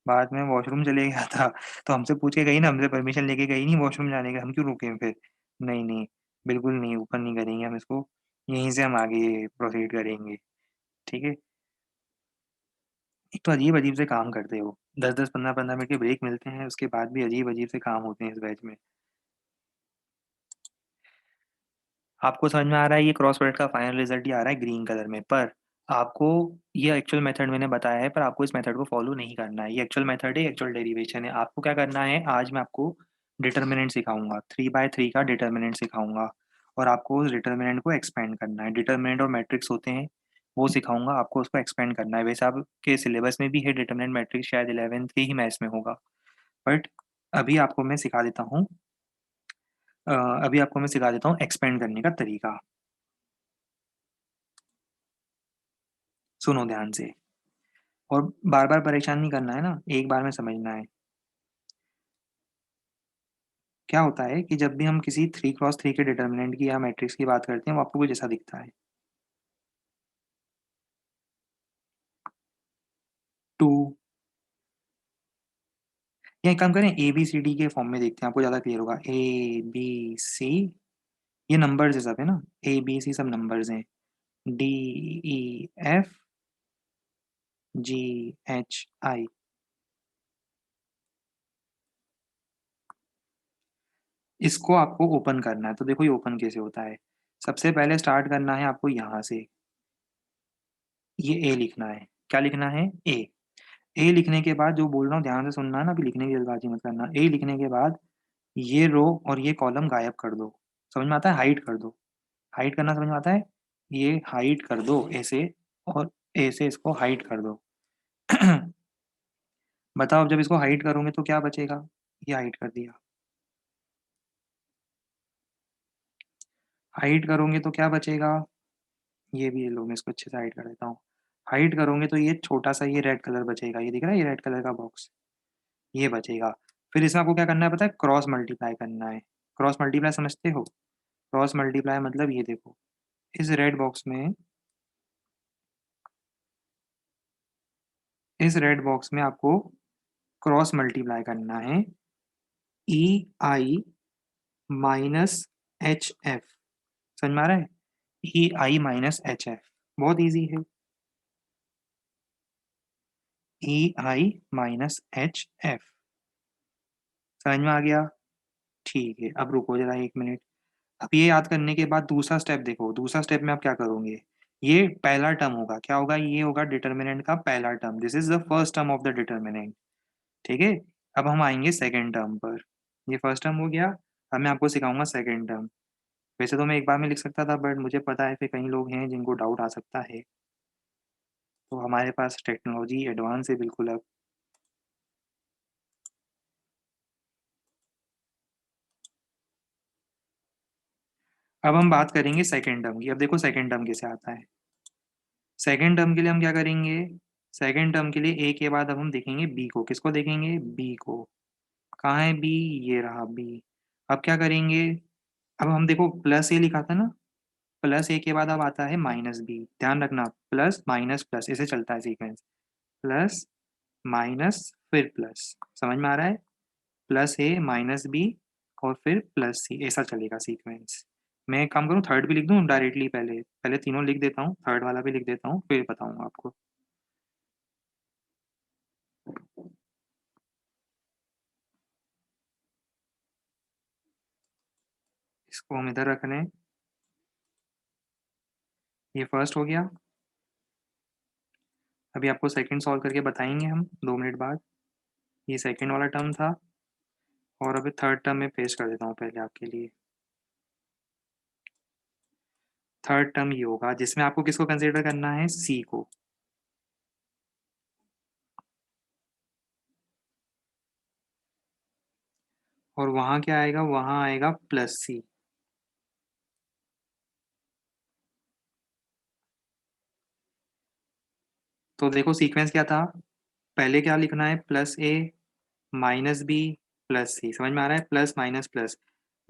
Speaker 1: बाद में वॉशरूम चले गया था तो हमसे पूछ के गई ना, हमसे परमिशन लेके गई नहीं वॉशरूम जाने का, हम क्यों रुके फिर? नहीं नहीं, बिल्कुल नहीं, ऊपर नहीं करेंगे हम इसको, यहीं से हम आगे प्रोसीड करेंगे। ठीक है, एक तो अजीब अजीब से काम करते हो, 10-10 15-15 मिनट के ब्रेक मिलते हैं, उसके बाद भी अजीब अजीब से काम होते हैं इस बैच में। आपको समझ में आ रहा है ये क्रॉस प्रोडक्ट का फाइनल रिजल्ट ही आ रहा है ग्रीन कलर में, पर आपको ये एक्चुअल मेथड मैंने बताया है, पर आपको इस मेथड को फॉलो नहीं करना है, ये एक्चुअल मेथड है, एक्चुअल डेरिवेशन है। आपको क्या करना है, आज मैं आपको डिटर्मिनेंट सिखाऊंगा, 3 बाय 3 का डिटर्मिनेंट सिखाऊंगा, और आपको उस डिटर्मिनेंट को एक्सपेंड करना है, डिटर्मिनेंट और मैट्रिक्स होते हैं वो सिखाऊंगा, आपको उसको एक्सपेंड करना है। वैसे आपके सिलेबस में भी है डिटर्मिनेंट मैट्रिक्स, शायद 11th के ही मैथ्स में होगा, बट अभी आपको मैं सिखा देता हूँ, अभी आपको मैं सिखा देता हूँ एक्सपेंड करने का तरीका। सुनो ध्यान से, और बार बार परेशान नहीं करना है ना, एक बार में समझना है। क्या होता है कि जब भी हम किसी 3 क्रॉस 3 के डिटर्मिनेंट की या मैट्रिक्स की बात करते हैं वो आपको कुछ ऐसा दिखता है, 2, या एक काम करें ए बी सी डी के फॉर्म में देखते हैं, आपको ज़्यादा क्लियर होगा, ए बी सी, ये नंबर्स है सब, है ना? ए बी सी सब नंबर्स हैं, D E F G H I, इसको आपको ओपन करना है, तो देखो ये ओपन कैसे होता है। सबसे पहले स्टार्ट करना है आपको यहाँ से, ये ए लिखना है, क्या लिखना है, ए। ए लिखने के बाद जो बोल रहा हूँ ध्यान से सुनना ना, अभी लिखने की जल्दबाजी मत करना। ए लिखने के बाद ये रो और ये कॉलम गायब कर दो, समझ में आता है? हाइड कर दो, हाइड करना समझ में आता है? ये हाइड कर दो ऐसे, और ऐसे इसको हाइड कर दो बताओ अब जब इसको हाइड करोगे तो क्या बचेगा, ये हाइड कर दिया, हाइड करोगे तो क्या बचेगा, ये भी, ये लो मैं इसको अच्छे से हाइड कर देता हूँ। हाइड करोगे तो ये छोटा सा ये रेड कलर बचेगा, ये दिख रहा है ये रेड कलर का बॉक्स, ये बचेगा। फिर इसमें आपको क्या करना है पता है, क्रॉस मल्टीप्लाई करना है। क्रॉस मल्टीप्लाई समझते हो? क्रॉस मल्टीप्लाई मतलब ये देखो, इस रेड बॉक्स में, इस रेड बॉक्स में आपको क्रॉस मल्टीप्लाई करना है, ई आई माइनस एच एफ, समझ में आ रहा है? ई आई माइनस एच एफ, बहुत ईजी है। ई आई माइनस एच एफ। समझ में आ गया? ठीक है, अब रुको जरा 1 मिनट। अब ये याद करने के बाद दूसरा स्टेप देखो, दूसरा स्टेप में आप क्या करोगे? ये पहला टर्म होगा, क्या होगा? ये होगा डिटर्मिनेंट का पहला term, this is the first term of the determinant. ठीक है, अब हम आएंगे सेकेंड टर्म पर। ये फर्स्ट टर्म हो गया, अब मैं आपको सिखाऊंगा सेकेंड टर्म। वैसे तो मैं एक बार में लिख सकता था, बट मुझे पता है फिर कई लोग हैं जिनको डाउट आ सकता है, तो हमारे पास टेक्नोलॉजी एडवांस है बिल्कुल। अब हम बात करेंगे सेकेंड टर्म की। अब देखो सेकेंड टर्म कैसे आता है। सेकेंड टर्म के लिए हम क्या करेंगे? सेकेंड टर्म के लिए ए के बाद अब हम देखेंगे बी को। किसको देखेंगे? बी को। कहाँ है बी? ये रहा बी। अब क्या करेंगे? अब हम देखो प्लस ए लिखा था ना, प्लस ए के बाद अब आता है माइनस बी। ध्यान रखना, प्लस माइनस प्लस ऐसे चलता है सीक्वेंस। प्लस माइनस फिर प्लस। समझ में आ रहा है? प्लस ए माइनस बी और फिर प्लस सी, ऐसा चलेगा सीक्वेंस। मैं एक काम करूँ, थर्ड भी लिख दूँ डायरेक्टली? पहले पहले तीनों लिख देता हूँ, थर्ड वाला भी लिख देता हूँ, फिर बताऊंगा आपको। इसको हम इधर रख लें। ये फर्स्ट हो गया। अभी आपको सेकंड सॉल्व करके बताएंगे हम 2 मिनट बाद। ये सेकंड वाला टर्म था, और अभी थर्ड टर्म में पेश कर देता हूँ पहले आपके लिए। थर्ड टर्म ये होगा जिसमें आपको किसको कंसिडर करना है? सी को। और वहां क्या आएगा? वहां आएगा प्लस सी। तो देखो सीक्वेंस क्या था? पहले क्या लिखना है? प्लस ए माइनस बी प्लस सी। समझ में आ रहा है? Plus minus plus.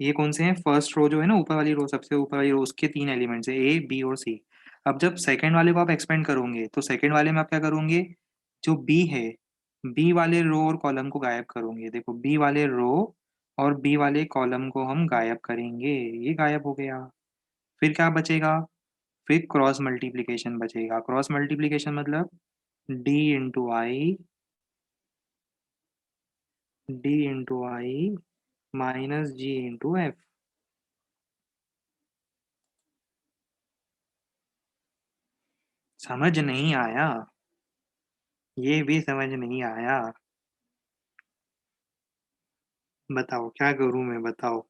Speaker 1: ये कौन से हैं? फर्स्ट रो जो है ना, ऊपर वाली रो, सबसे ऊपर वाली रो, उसके तीन एलिमेंट्स है, ए बी और सी। अब जब सेकंड वाले को आप एक्सपेंड करोगे तो सेकंड वाले में आप क्या करोगे? जो बी है, बी वाले रो और कॉलम को गायब करोगे। देखो बी वाले रो और बी वाले कॉलम को हम गायब करेंगे, ये गायब हो गया। फिर क्या बचेगा? फिर क्रॉस मल्टीप्लीकेशन बचेगा। क्रॉस मल्टीप्लीकेशन मतलब डी इंटू आई, डी इंटू आई माइनस जी इंटू एफ। समझ नहीं आया? ये भी समझ नहीं आया? बताओ क्या करूं मैं, बताओ।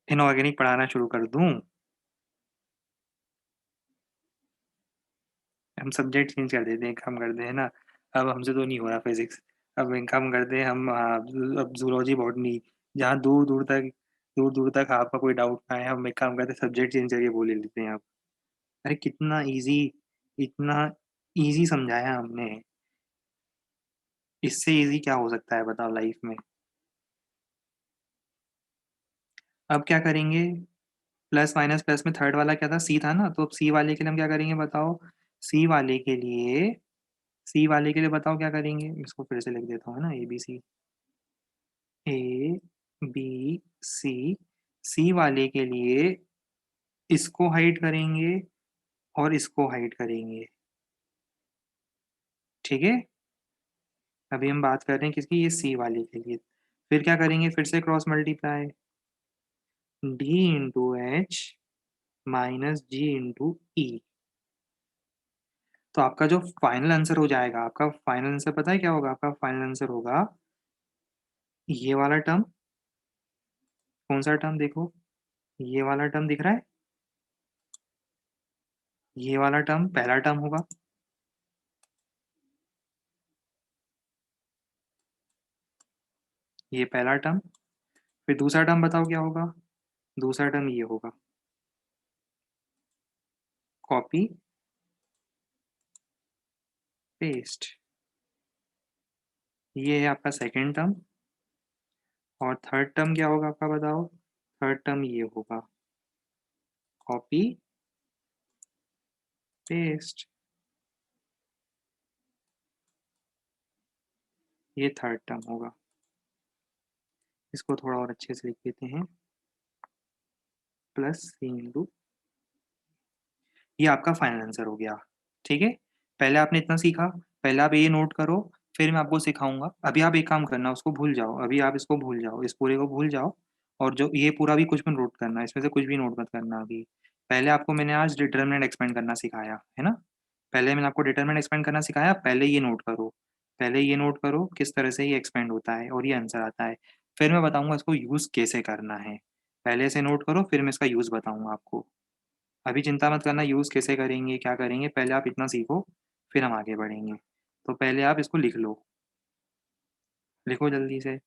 Speaker 1: इनऑर्गेनिक पढ़ाना शुरू कर दूं? हम सब्जेक्ट चेंज कर देते हैं, काम करते हैं ना। अब हमसे तो नहीं हो रहा फिजिक्स। अब एक काम करते हैं हम, अब जूलॉजी बॉटनी, जहाँ दूर दूर तक आपका कोई डाउट ना है, हम एक काम करते हैं सब्जेक्ट चेंज करके बोल लेते हैं आप। अरे कितना इजी, इतना इजी समझाया हमने। इससे इजी क्या हो सकता है बताओ लाइफ में? अब क्या करेंगे? प्लस माइनस प्लस में थर्ड वाला क्या था? सी था ना, तो अब सी वाले के लिए हम क्या करेंगे बताओ? सी वाले के लिए, सी वाले के लिए बताओ क्या करेंगे? इसको फिर से लिख देता हूँ ना, A B C, A B C. सी वाले के लिए इसको हाइड करेंगे और इसको हाइड करेंगे। ठीक है, अभी हम बात कर रहे हैं किसकी? ये सी वाले के लिए। फिर क्या करेंगे? फिर से cross multiply, D into H minus G into E. तो आपका जो फाइनल आंसर हो जाएगा, आपका फाइनल आंसर पता है क्या होगा? आपका फाइनल आंसर होगा ये वाला टर्म। कौन सा टर्म? देखो ये वाला टर्म दिख रहा है, ये वाला टर्म पहला टर्म होगा। ये पहला टर्म। फिर दूसरा टर्म बताओ क्या होगा? दूसरा टर्म ये होगा, कॉपी पेस्ट। ये है आपका सेकेंड टर्म। और थर्ड टर्म क्या होगा आपका बताओ? थर्ड टर्म ये होगा, कॉपी पेस्ट। ये थर्ड टर्म होगा। इसको थोड़ा और अच्छे से लिख देते हैं, प्लस सी इंटू। ये आपका फाइनल आंसर हो गया। ठीक है, पहले आपने इतना सीखा, पहले आप ये नोट करो, फिर मैं आपको सिखाऊंगा। अभी आप एक काम करना, उसको भूल जाओ, अभी आप इसको भूल जाओ, इस पूरे को भूल जाओ, और जो ये पूरा भी कुछ भी नोट करना, इसमें से कुछ भी नोट मत करना अभी। पहले आपको मैंने आज डिटरमिनेंट एक्सपेंड करना सिखाया है ना, पहले मैंने आपको डिटरमिनेंट एक्सपेंड करना सिखाया, पहले ये नोट करो, पहले ये नोट करो किस तरह से ये एक्सपेंड होता है और ये आंसर आता है। फिर मैं बताऊंगा इसको यूज़ कैसे करना है, पहले से नोट करो, फिर मैं इसका यूज़ बताऊंगा आपको। अभी चिंता मत करना यूज़ कैसे करेंगे, क्या करेंगे, पहले आप इतना सीखो, फिर हम आगे बढ़ेंगे। तो पहले आप इसको लिख लो, लिखो जल्दी से।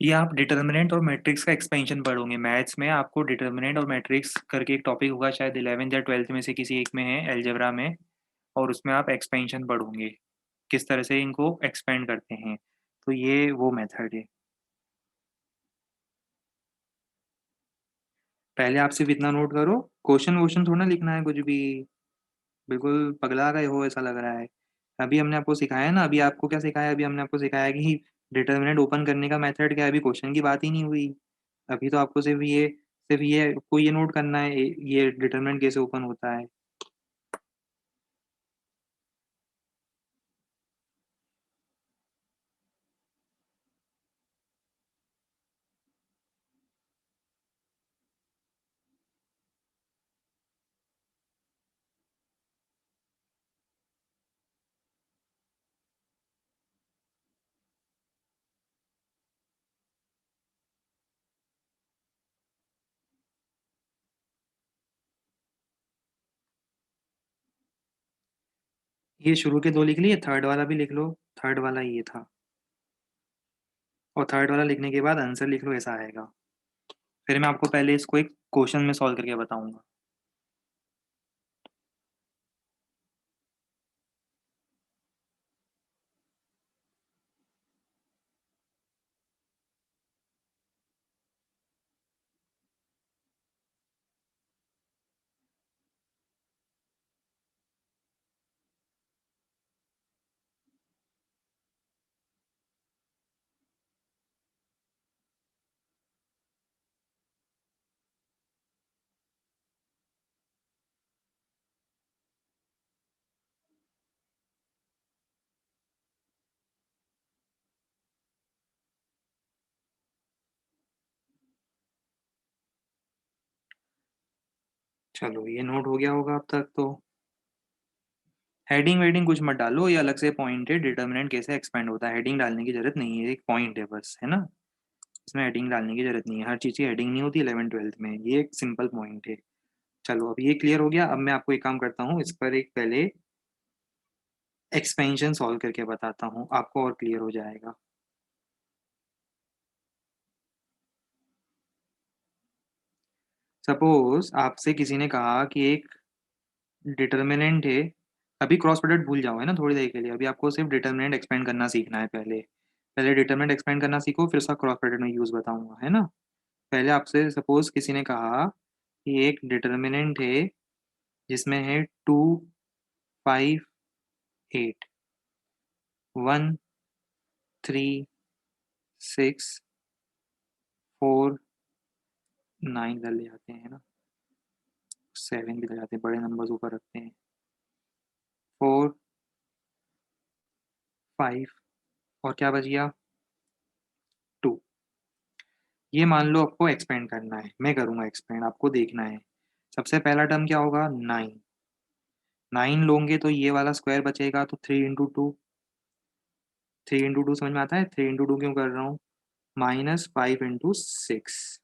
Speaker 1: ये आप डिटर्मिनेंट और मैट्रिक्स का एक्सपेंशन पढ़ोगे मैथ्स में, आपको डिटर्मिनेंट और मैट्रिक्स करके एक टॉपिक होगा, शायद 11th या 12th में से किसी एक में है, अलजेब्रा में, और उसमें आप एक्सपेंशन पढ़ोगे, किस तरह से इनको एक्सपेंड करते हैं। तो ये वो मेथड है। पहले आप सिर्फ इतना नोट करो, क्वेश्चन वोश्चन थोड़ा ना लिखना है कुछ भी, बिल्कुल पगला गए हो ऐसा लग रहा है। अभी हमने आपको सिखाया ना, अभी आपको क्या सिखाया, अभी हमने आपको सिखाया कि डिटर्मिनेंट ओपन करने का मेथड क्या है, अभी क्वेश्चन की बात ही नहीं हुई। अभी तो आपको सिर्फ ये आपको ये नोट करना है, ये डिटर्मिनेंट कैसे ओपन होता है। ये शुरू के दो लिख लिए, थर्ड वाला भी लिख लो, थर्ड वाला ये था, और थर्ड वाला लिखने के बाद आंसर लिख लो, ऐसा आएगा। फिर मैं आपको पहले इसको एक क्वेश्चन में सॉल्व करके बताऊंगा। चलो ये नोट हो गया होगा अब तक तो। हेडिंग वेडिंग कुछ मत डालो, ये अलग से पॉइंट है, डिटर्मिनेंट कैसे एक्सपेंड होता है, हेडिंग डालने की जरूरत नहीं है, एक पॉइंट है बस, है ना। इसमें हेडिंग डालने की जरूरत नहीं है, हर चीज़ की हेडिंग नहीं होती 11th 12th में, ये एक सिंपल पॉइंट है। चलो अब ये क्लियर हो गया, अब मैं आपको एक काम करता हूँ, इस पर एक पहले एक्सपेंशन सॉल्व करके बताता हूँ, आपको और क्लियर हो जाएगा। सपोज आपसे किसी ने कहा कि एक डिटर्मिनेंट है, अभी क्रॉस प्रोडक्ट भूल जाओ है ना थोड़ी देर के लिए, अभी आपको सिर्फ डिटर्मिनेंट एक्सपेंड करना सीखना है, पहले पहले डिटर्मिनेंट एक्सपेंड करना सीखो, फिर उसका क्रॉस प्रोडक्ट में यूज़ बताऊंगा, है ना। पहले आपसे सपोज किसी ने कहा कि एक डिटर्मिनेंट है जिसमें है 2, 5, 8, 1, 3, 6, 4, 9 इधर ले जाते हैं ना, 7 भी ले जाते हैं, बड़े नंबर्स ऊपर रखते हैं, 4, 5, और क्या बच गया, 2। ये मान लो आपको एक्सपेंड करना है, मैं करूँगा एक्सपेंड, आपको देखना है। सबसे पहला टर्म क्या होगा, 9, 9 लोगे तो ये वाला स्क्वायर बचेगा, तो 3 इंटू 2, 3 इंटू 2 समझ में आता है, 3 इंटू 2 क्यों कर रहा हूँ, -5 इंटू 6।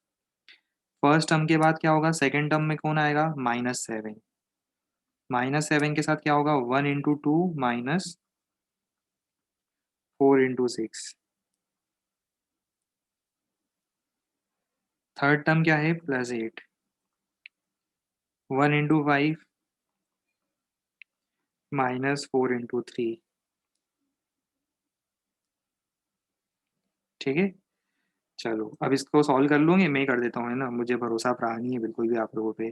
Speaker 1: फर्स्ट टर्म के बाद क्या होगा, सेकेंड टर्म में कौन आएगा, -7, -7 के साथ क्या होगा, 1 इंटू 2 -4 इंटू 6। थर्ड टर्म क्या है, +8, 1 इंटू 5 -4 इंटू 3। ठीक है, चलो अब इसको सॉल्व कर लूँगे, मैं ही कर देता हूँ, है ना? मुझे भरोसा अब रहा नहीं है बिल्कुल भी आप लोगों पे।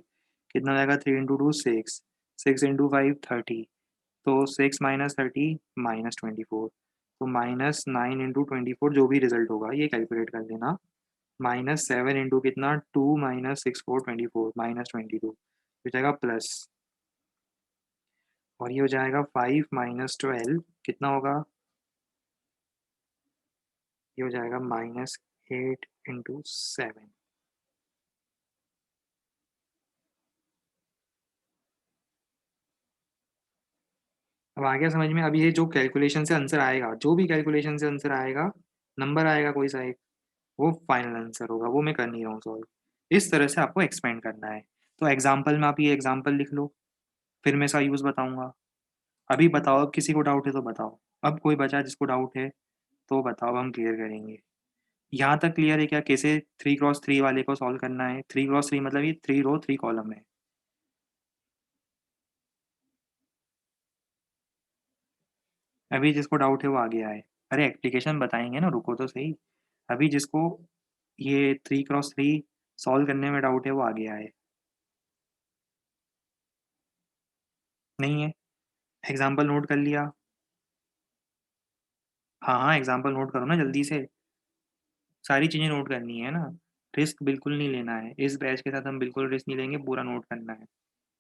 Speaker 1: कितना हो जाएगा 3 इंटू 2 6, 6 इंटू 5 30, तो 6 माइनस 30 माइनस 24, तो माइनस 9 इंटू 24 जो भी रिजल्ट होगा ये कैलकुलेट कर लेना। माइनस 7 इंटू कितना 2 माइनस 6 4 24 माइनस 22 हो जाएगा प्लस, और ये हो जाएगा 5 माइनस 12 कितना होगा, ये हो जाएगा माइनस 8 इंटू 7। अब आ गया समझ में? अब ये जो कैलकुलेशन से आंसर आएगा, जो भी कैलकुलेशन से आंसर आएगा, नंबर आएगा कोई सा एक, वो फाइनल आंसर होगा, वो मैं कर नहीं रहा हूँ सॉल्व। इस तरह से आपको एक्सपेंड करना है। तो एग्जाम्पल में आप ये एग्जाम्पल लिख लो, फिर मैं इसका यूज़ बताऊंगा। अभी बताओ, अब किसी को डाउट है तो बताओ। अब कोई बचा जिसको डाउट है तो बताओ, हम क्लियर करेंगे। यहाँ तक क्लियर है क्या कैसे 3 क्रॉस 3 वाले को सॉल्व करना है? 3 क्रॉस 3 मतलब ये 3 रो 3 कॉलम है। अभी जिसको डाउट है वो आगे आए। अरे एप्लीकेशन बताएंगे ना, रुको तो सही। अभी जिसको ये 3 क्रॉस 3 सॉल्व करने में डाउट है वो आगे आए। नहीं है? एग्जाम्पल नोट कर लिया? हाँ हाँ, एग्जाम्पल नोट करो ना जल्दी से। सारी चीज़ें नोट करनी है ना। रिस्क बिल्कुल नहीं लेना है, इस बैच के साथ हम बिल्कुल रिस्क नहीं लेंगे, पूरा नोट करना है।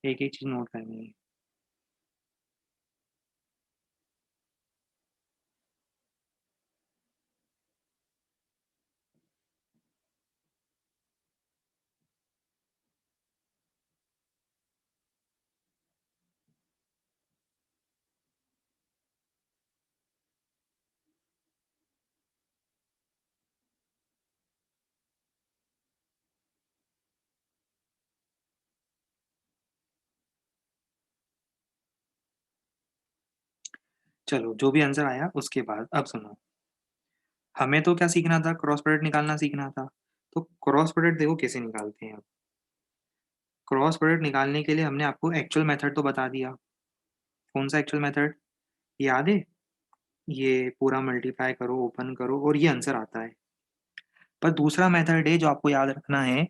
Speaker 1: एक एक चीज़ नोट करनी है। चलो जो भी आंसर आया उसके बाद अब सुनो। हमें तो क्या सीखना था? क्रॉस प्रोडक्ट निकालना सीखना था। तो क्रॉस प्रोडक्ट देखो कैसे निकालते हैं। अब क्रॉस प्रोडक्ट निकालने के लिए हमने आपको एक्चुअल मेथड तो बता दिया। कौन सा एक्चुअल मेथड याद है? ये पूरा मल्टीप्लाई करो, ओपन करो और ये आंसर आता है। पर दूसरा मेथड है जो आपको याद रखना है।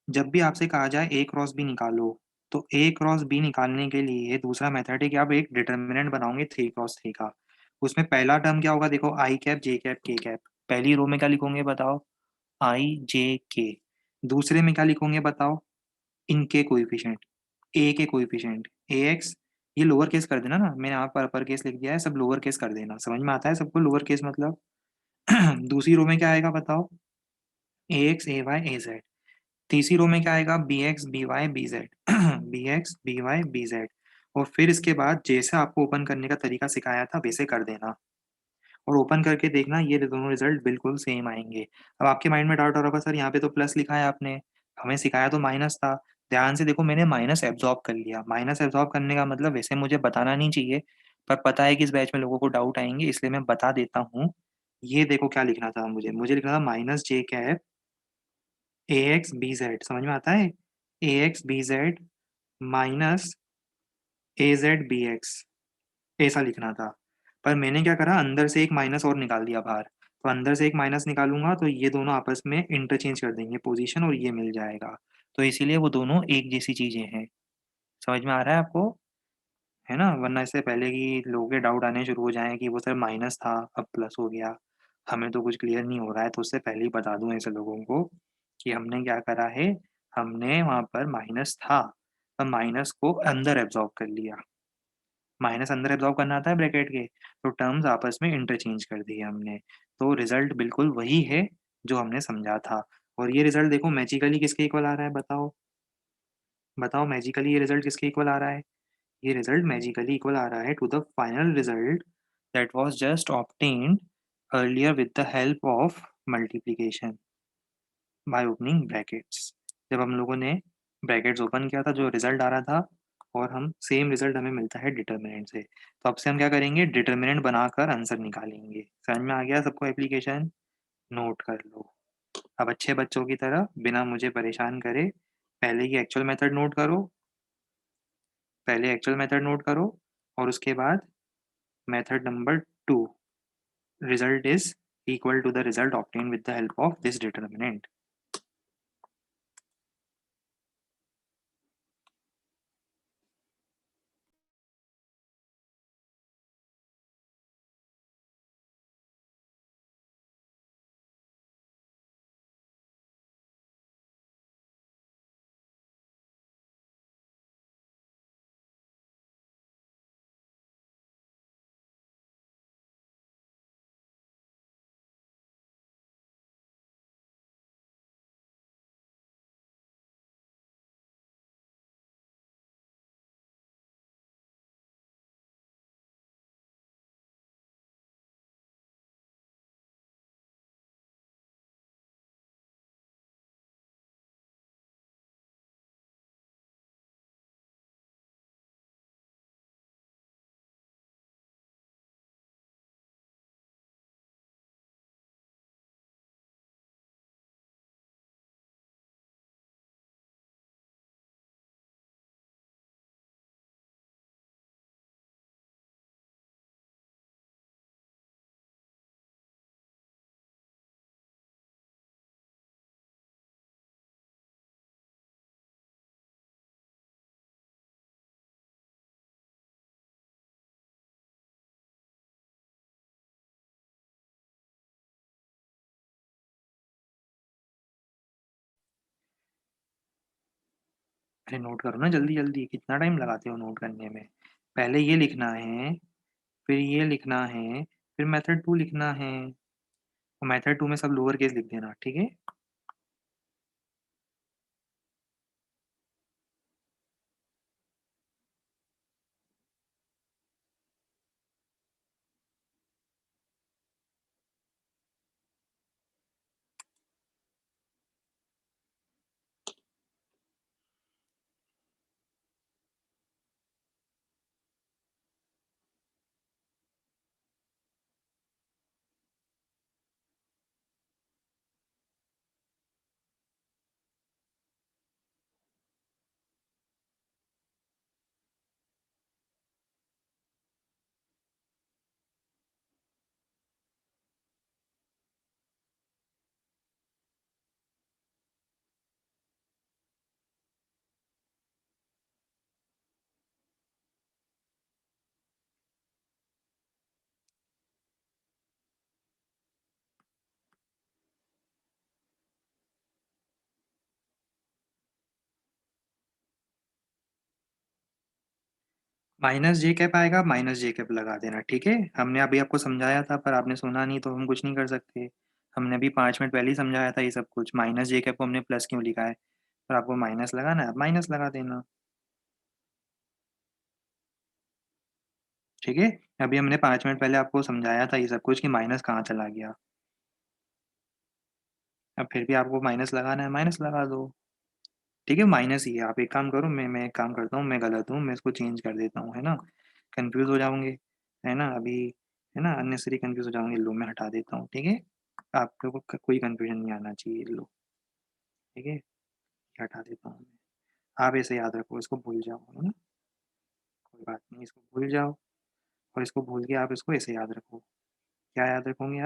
Speaker 1: जब भी आपसे कहा जाए ए क्रॉस बी निकालो, तो ए क्रॉस बी निकालने के लिए दूसरा मेथड है कि आप एक डिटर्मिनेंट बनाओगे 3 क्रॉस 3 का। उसमें पहला टर्म क्या होगा? देखो आई कैप जे कैप के कैप। पहली रो में क्या लिखोगे बताओ? आई जे के। दूसरे में क्या लिखोगे बताओ? इनके कोएफिशिएंट, ए के कोएफिशिएंट ए एक्स। ये लोअर केस कर देना ना, मैंने यहाँ पर अपर केस लिख दिया है, सब लोअर केस कर देना। समझ में आता है सबको लोअर केस मतलब? दूसरी रो में क्या आएगा बताओ? A X A Y A Z. तीसरी रो में क्या आएगा? B X B Y B Z. B X B Y B Z. और फिर इसके बाद जैसे आपको ओपन करने का तरीका सिखाया था वैसे कर देना, और ओपन करके देखना ये दोनों रिजल्ट बिल्कुल सेम आएंगे। अब आपके माइंड में डाउट हो रहा होगा, सर यहाँ पे तो प्लस लिखा है आपने, हमें सिखाया तो माइनस था। ध्यान से देखो, मैंने माइनस एब्जॉर्ब कर लिया। माइनस एब्जॉर्ब करने का मतलब वैसे मुझे बताना नहीं चाहिए, पर पता है कि इस बैच में लोगों को डाउट आएंगे इसलिए मैं बता देता हूँ। ये देखो क्या लिखना था मुझे, लिखना था minus J cap A X B Z. समझ में आता है? A X B Z minus A Z B X, ऐसा लिखना था। पर मैंने क्या करा, अंदर से एक माइनस और निकाल दिया बाहर। तो अंदर से एक माइनस निकालूंगा तो ये दोनों आपस में इंटरचेंज कर देंगे पोजीशन और ये मिल जाएगा। तो इसीलिए वो दोनों एक जैसी चीजें हैं। समझ में आ रहा है आपको? है ना? वरना इससे पहले कि लोगों के डाउट आने शुरू हो जाएं कि वो सर माइनस था अब प्लस हो गया, हमें तो कुछ क्लियर नहीं हो रहा है, तो उससे पहले ही बता दूं ऐसे लोगों को कि हमने क्या करा है। हमने वहां पर माइनस था, अब माइनस को अंदर एब्जॉर्ब कर लिया। माइनस अंदर एब्जॉर्ब करना आता है ब्रैकेट के, तो टर्म्स आपस में इंटरचेंज कर दिए हमने। तो रिजल्ट बिल्कुल वही है जो हमने समझा था। और ये रिजल्ट देखो मैजिकली किसके इक्वल आ रहा है बताओ? बताओ मैजिकली ये रिजल्ट किसके इक्वल आ रहा है? ये रिजल्ट मैजिकली इक्वल आ रहा है to the final result that was just obtained earlier with the help of multiplication by opening brackets. जब हम लोगों ने ब्रैकेट्स ओपन किया था जो रिजल्ट आ रहा था, और हम सेम रिजल्ट हमें मिलता है डिटर्मिनेंट से। तो अब से हम क्या करेंगे? डिटर्मिनेंट बनाकर आंसर निकालेंगे। समझ में आ गया सबको? एप्लीकेशन नोट कर लो। अब अच्छे बच्चों की तरह बिना मुझे परेशान करे पहले ये एक्चुअल मेथड नोट करो, पहले एक्चुअल मेथड नोट करो, और उसके बाद method number 2, result is equal to the result obtained with the help of this determinant. अरे नोट करो ना जल्दी जल्दी, कितना टाइम लगाते हो नोट करने में। पहले ये लिखना है, फिर ये लिखना है, फिर मेथड 2 लिखना है, और मेथड 2 में सब लोअर केस लिख देना, ठीक है। माइनस जे कैप आएगा, माइनस जे कैप लगा देना, ठीक है। हमने अभी आपको समझाया था पर आपने सुना नहीं, तो हम कुछ नहीं कर सकते। हमने अभी 5 मिनट पहले ही समझाया था ये सब कुछ। माइनस जे कैप को हमने प्लस क्यों लिखा है, पर आपको माइनस लगाना है, आप माइनस लगा देना, ठीक है। अभी हमने 5 मिनट पहले आपको समझाया था ये सब कुछ कि माइनस कहाँ चला गया। अब फिर भी आपको माइनस लगाना है, माइनस लगा दो, ठीक है। माइनस ही है, आप एक काम करो, मैं एक काम करता हूँ, मैं गलत हूँ, मैं इसको चेंज कर देता हूँ, है ना। कंफ्यूज हो जाओगे, है ना अभी, है ना, अननेसेसरी कंफ्यूज हो जाओगे। लो मैं हटा देता हूँ, ठीक है। आपको कोई कंफ्यूजन नहीं आना चाहिए, लो, ठीक है, ये हटा देता हूँ मैं। आप ऐसे याद रखो, इसको भूल जाओ, है ना, कोई बात नहीं, इसको भूल जाओ। और इसको भूल के आप इसको ऐसे याद रखो। क्या याद रखोगे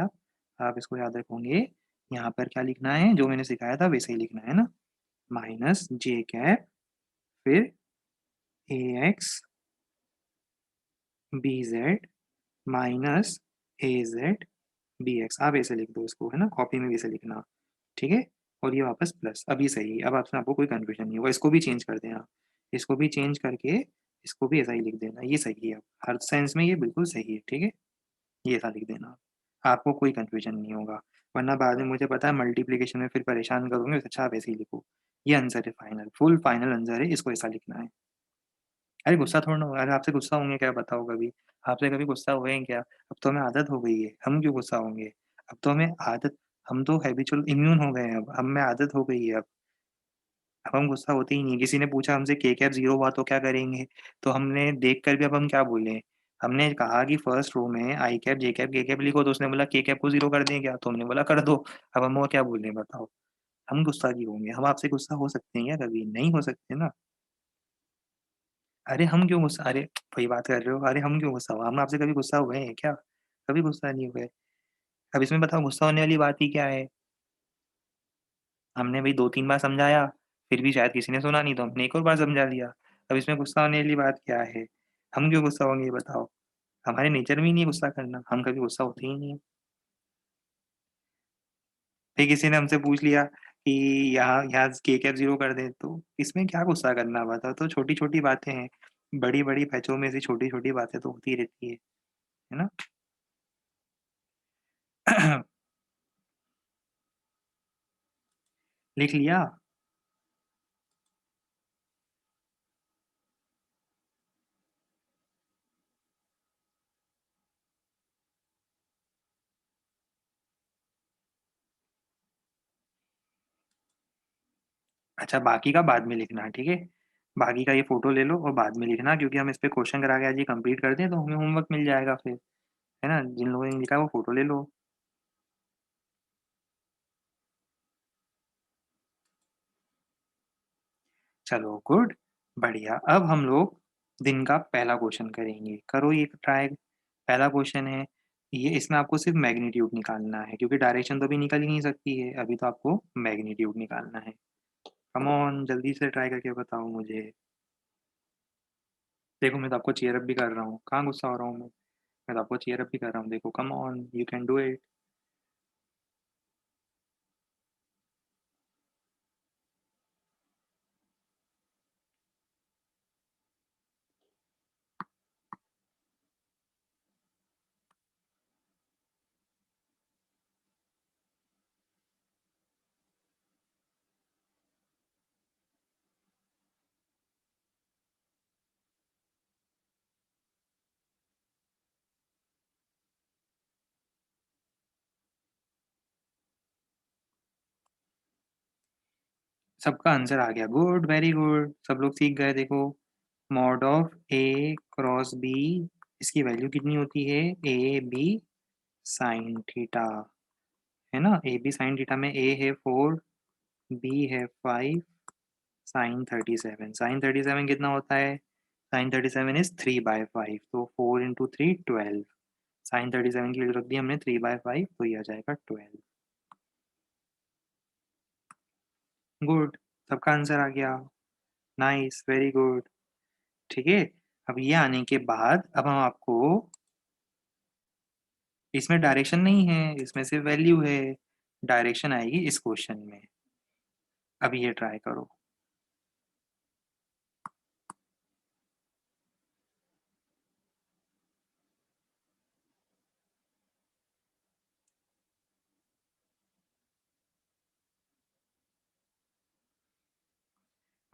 Speaker 1: आप इसको याद रखोगे, यहाँ पर क्या लिखना है, जो मैंने सिखाया था वैसे ही लिखना है ना। माइनस जे कैप, फिर ए X B Z minus A Z B x, आप ऐसे लिख दो इसको, है ना, कॉपी में भी ऐसे लिखना, ठीक है। और ये वापस प्लस, अभी सही है। अब आपसे आपको कोई कंफ्यूजन नहीं होगा। इसको भी चेंज कर देना, इसको भी चेंज करके इसको भी ऐसा ही लिख देना, ये सही है। अब हर सेंस में ये बिल्कुल सही है, ठीक है। ये ऐसा लिख देना, आपको कोई कंफ्यूजन नहीं होगा। वरना बाद में मुझे पता है मल्टीप्लिकेशन में फिर परेशान करोगे, उससे अच्छा आप ऐसे ही लिखो। ये आंसर है फाइनल, फुल फाइनल आंसर है, इसको ऐसा लिखना है। अरे गुस्सा थोड़ा ना हो, अरे आपसे गुस्सा होंगे क्या, बताओ कभी। आपसे कभी गुस्सा हुए हैं क्या। अब तो हमें आदत हो गई है, हम क्यों गुस्सा होंगे। अब तो हमें आदत, हम तो हैबिचुअल इम्यून हो गए हैं, अब हमें आदत हो गई है। अब हम गुस्सा होते ही नहीं। किसी ने पूछा हमसे के कैप जीरो हुआ तो क्या करेंगे, तो हमने देख कर भी अब हम क्या बोले। हमने कहा कि फर्स्ट रो में आई कैप जे कैप के कैप लिखो, तो उसने बोला के कैप को जीरो कर दें क्या, तो हमने बोला कर दो। अब हम वो क्या बोले बताओ। हम गुस्सा क्यों होंगे, हम आपसे गुस्सा हो सकते हैं क्या, कभी नहीं हो सकते ना। अरे हम क्यों गुस्सा, अरे वही बात कर रहे हो, अरे हम क्यों गुस्सा हुआ, हम आपसे कभी गुस्सा हुए हैं क्या, कभी गुस्सा नहीं हुए। अब इसमें बताओ गुस्सा होने वाली बात ही क्या है? हमने भाई 2-3 बार समझाया, फिर भी शायद किसी ने सुना नहीं तो हमने एक और बार समझा दिया। अब इसमें गुस्सा होने वाली बात क्या है? हम क्यों गुस्सा होंगे ये बताओ? हमारे नेचर में ही नहीं है गुस्सा करना, हम कभी गुस्सा होते ही नहीं है। फिर किसी ने हमसे पूछ लिया कि यहाँ यहाँ के कैप 0 कर दें, तो इसमें क्या गुस्सा करना बताओ? तो छोटी-छोटी बातें हैं, बड़ी-बड़ी पैचों में से छोटी-छोटी बातें तो होती रहती है ना? लिख लिया? अच्छा बाकी का बाद में लिखना, ठीक है? बाकी का ये फ़ोटो ले लो और बाद में लिखना क्योंकि हम इस पे क्वेश्चन करा के आज ये कंप्लीट कर दें तो हमें होमवर्क मिल जाएगा फिर, है ना? जिन लोगों ने लिखा है वो फ़ोटो ले लो। चलो गुड, बढ़िया। अब हम लोग दिन का पहला क्वेश्चन करेंगे। करो ये ट्राई। पहला क्वेश्चन है, ये इसमें आपको सिर्फ़ मैग्नीट्यूड निकालना है क्योंकि डायरेक्शन तो अभी निकल ही नहीं सकती है, अभी तो आपको मैग्नीट्यूड निकालना है। कम ऑन जल्दी से ट्राई करके बताओ मुझे। देखो मैं तो आपको चीयर अप भी कर रहा हूँ, कहाँ गुस्सा हो रहा हूँ मैं? मैं तो आपको चीयर अप भी कर रहा हूँ, देखो come on you can do it. सबका आंसर आ गया, गुड, वेरी गुड, सब लोग सीख गए देखो। Mod of A cross B, इसकी वैल्यू कितनी होती है? ए बी साइन थीटा, है ना? ए बी साइन थीटा में ए है 4, बी है 5, साइन 37। साइन 37 कितना होता है? साइन 37 इज 3/5, तो 4 इंटू 3 12। साइन 37 की वैल्यू रख दी हमने 3/5, तो ये आ जाएगा 12। गुड, सबका आंसर आ गया, नाइस, वेरी गुड। ठीक है, अब ये आने के बाद अब हम आपको, इसमें डायरेक्शन नहीं है, इसमें सिर्फ वैल्यू है, डायरेक्शन आएगी इस क्वेश्चन में। अब ये ट्राई करो।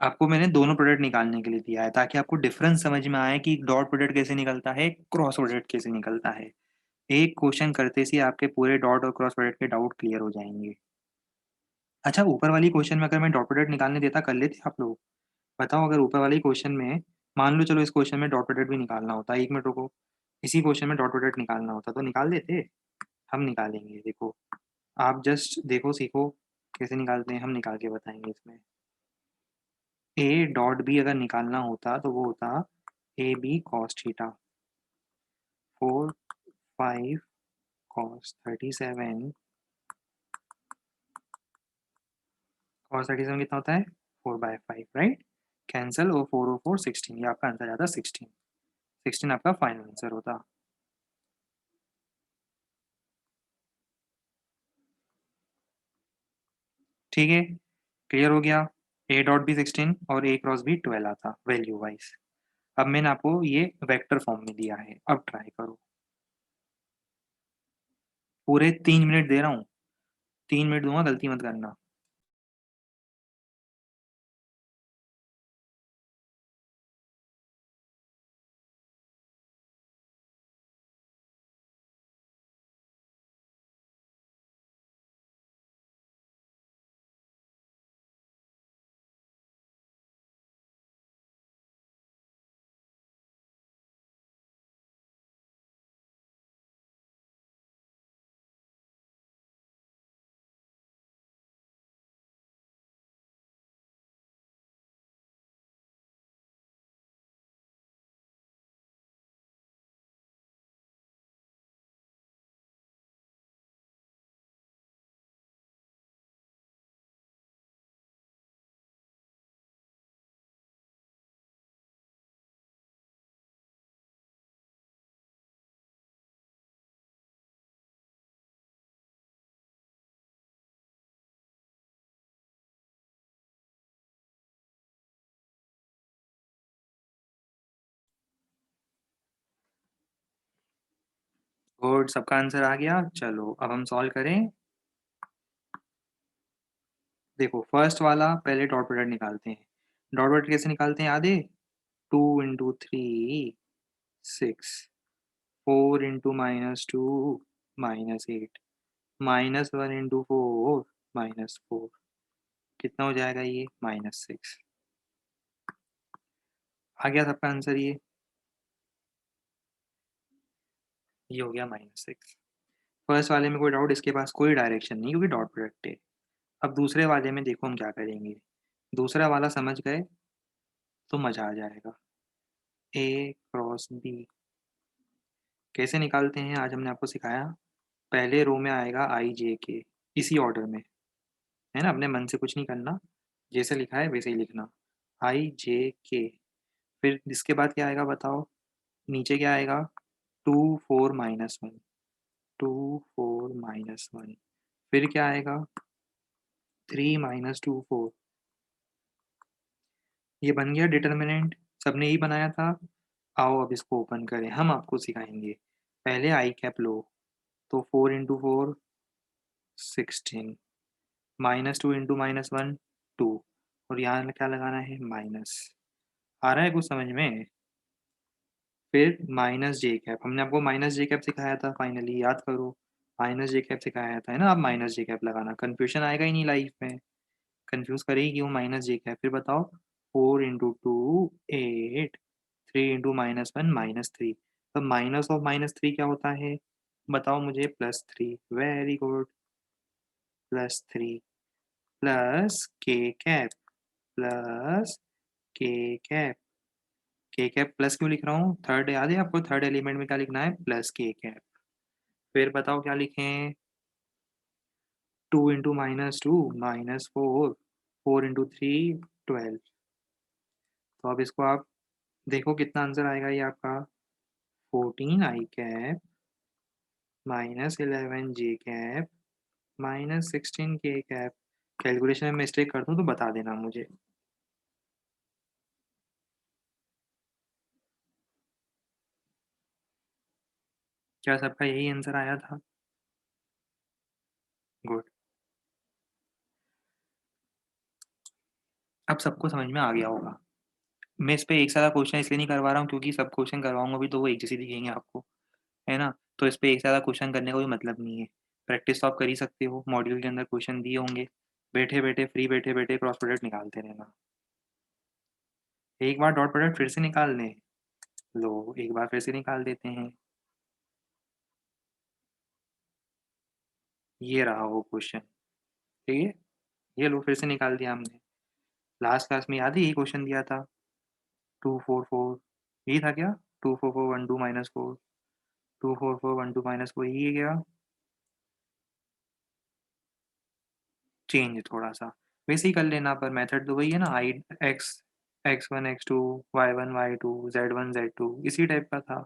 Speaker 1: आपको मैंने दोनों प्रोडक्ट निकालने के लिए दिया है ताकि आपको डिफरेंस समझ में आए कि डॉट प्रोडक्ट कैसे निकलता है, क्रॉस प्रोडक्ट कैसे निकलता है। एक क्वेश्चन करते से आपके पूरे डॉट और क्रॉस प्रोडक्ट के डाउट क्लियर हो जाएंगे। अच्छा ऊपर वाली क्वेश्चन में अगर मैं डॉट प्रोडक्ट निकालने देता, कर लेते आप लोग? बताओ अगर ऊपर वाले क्वेश्चन में, मान लो चलो इस क्वेश्चन में डॉट प्रोडक्ट भी निकालना होता, एक मिनट रुको, इसी क्वेश्चन में डॉट प्रोडक्ट निकालना होता तो निकाल देते? हम निकालेंगे देखो, आप जस्ट देखो सीखो कैसे निकालते हैं, हम निकाल के बताएंगे इसमें। ए डॉट बी अगर निकालना होता तो वो होता A B cos theta, 4 5 cos 37, cos 37 कितना होता है? 4/5, राइट? कैंसल, और 4 और 4 16, ये आपका आंसर आता 16। 16 आपका फाइनल आंसर होता। ठीक है, क्लियर हो गया। ए डॉट भी 16 और ए क्रॉस भी 12 आता वैल्यू वाइज। अब मैंने आपको ये वेक्टर फॉर्म में दिया है, अब ट्राई करो। पूरे 3 मिनट दे रहा हूँ, 3 मिनट दूंगा, गलती मत करना। गुड, सबका आंसर आ गया। चलो अब हम सॉल्व करें। देखो फर्स्ट वाला पहले डॉट प्रोडक्ट निकालते हैं। डॉट प्रोडक्ट कैसे निकालते हैं याद है? 2 × 3 6, 4 × -2 -8, -1 × 4 -4। कितना हो जाएगा ये? -6। आ गया सबका आंसर ये हो गया -6। फर्स्ट वाले में कोई डाउट, इसके पास कोई डायरेक्शन नहीं क्योंकि डॉट प्रोडक्ट है। अब दूसरे वाले में देखो हम क्या करेंगे। दूसरा वाला समझ गए तो मज़ा आ जाएगा। A क्रॉस B कैसे निकालते हैं आज हमने आपको सिखाया। पहले रो में आएगा I J K, इसी ऑर्डर में, है ना? अपने मन से कुछ नहीं करना, जैसे लिखा है वैसे ही लिखना। I J K, फिर इसके बाद क्या आएगा बताओ? नीचे क्या आएगा? 2 4 -1, 2 4 -1, फिर क्या आएगा? 3 -2 4। ये बन गया डिटर्मिनेंट, सबने यही बनाया था। आओ अब इसको ओपन करें, हम आपको सिखाएंगे। पहले आई कैप लो, तो 4 × 4 16, -2 × -1 2, और यहाँ क्या लगाना है? माइनस। आ रहा है कुछ समझ में? फिर माइनस जे कैप, हमने आपको माइनस जे कैप सिखाया था, फाइनली याद करो। माइनस जे कैप सिखाया था, है ना? अब माइनस जे कैप लगाना, कन्फ्यूजन आएगा ही नहीं लाइफ में। कंफ्यूज करेगी क्यों माइनस जे कैप? फिर बताओ। 4 × 2 8, 3 × -1 -3, तो माइनस ऑफ -3 क्या होता है? बताओ मुझे। +3। Very good. +3 प्लस के कैप, प्लस के कैप। के कैप प्लस क्यों लिख रहा हूँ? थर्ड याद है आपको? थर्ड एलिमेंट में क्या लिखना है? प्लस के कैप। फिर बताओ क्या लिखें? 2 × -2 -4, 4 × 3 12। तो अब इसको आप देखो कितना आंसर आएगा ये आपका। 14 आई कैप -11 जे कैप -16 के कैप। कैलकुलेशन में मिस्टेक कर दूं तो बता देना मुझे। क्या सबका यही आंसर आया था? गुड। अब सबको समझ में आ गया होगा। मैं इस पे एक सारा क्वेश्चन इसलिए नहीं करवा रहा हूँ क्योंकि सब क्वेश्चन करवाऊंगा भी तो वो एक जैसे दिखेंगे आपको, है ना? तो इस पे एक सारा क्वेश्चन करने का कोई मतलब नहीं है। प्रैक्टिस तो आप कर ही सकते हो, मॉड्यूल के अंदर क्वेश्चन दिए होंगे। बैठे बैठे फ्री बैठे बैठे क्रॉस प्रोडक्ट निकालते रहना। एक बार डॉट प्रोडक्ट फिर से निकाल लें। लो एक बार फिर से निकाल देते हैं। ये रहा वो क्वेश्चन, ठीक है? ये लो फिर से निकाल दिया हमने। लास्ट क्लास में याद है यही क्वेश्चन दिया था। 2 4 4 यही था क्या? 2 4 4 1 2 -4, 2 4 4 1 2 -4 यही है क्या? चेंज थोड़ा सा, वैसे ही कर लेना, पर मेथड तो वही है ना। आई x x1 x2 y1 y2 z1 z2 इसी टाइप का था।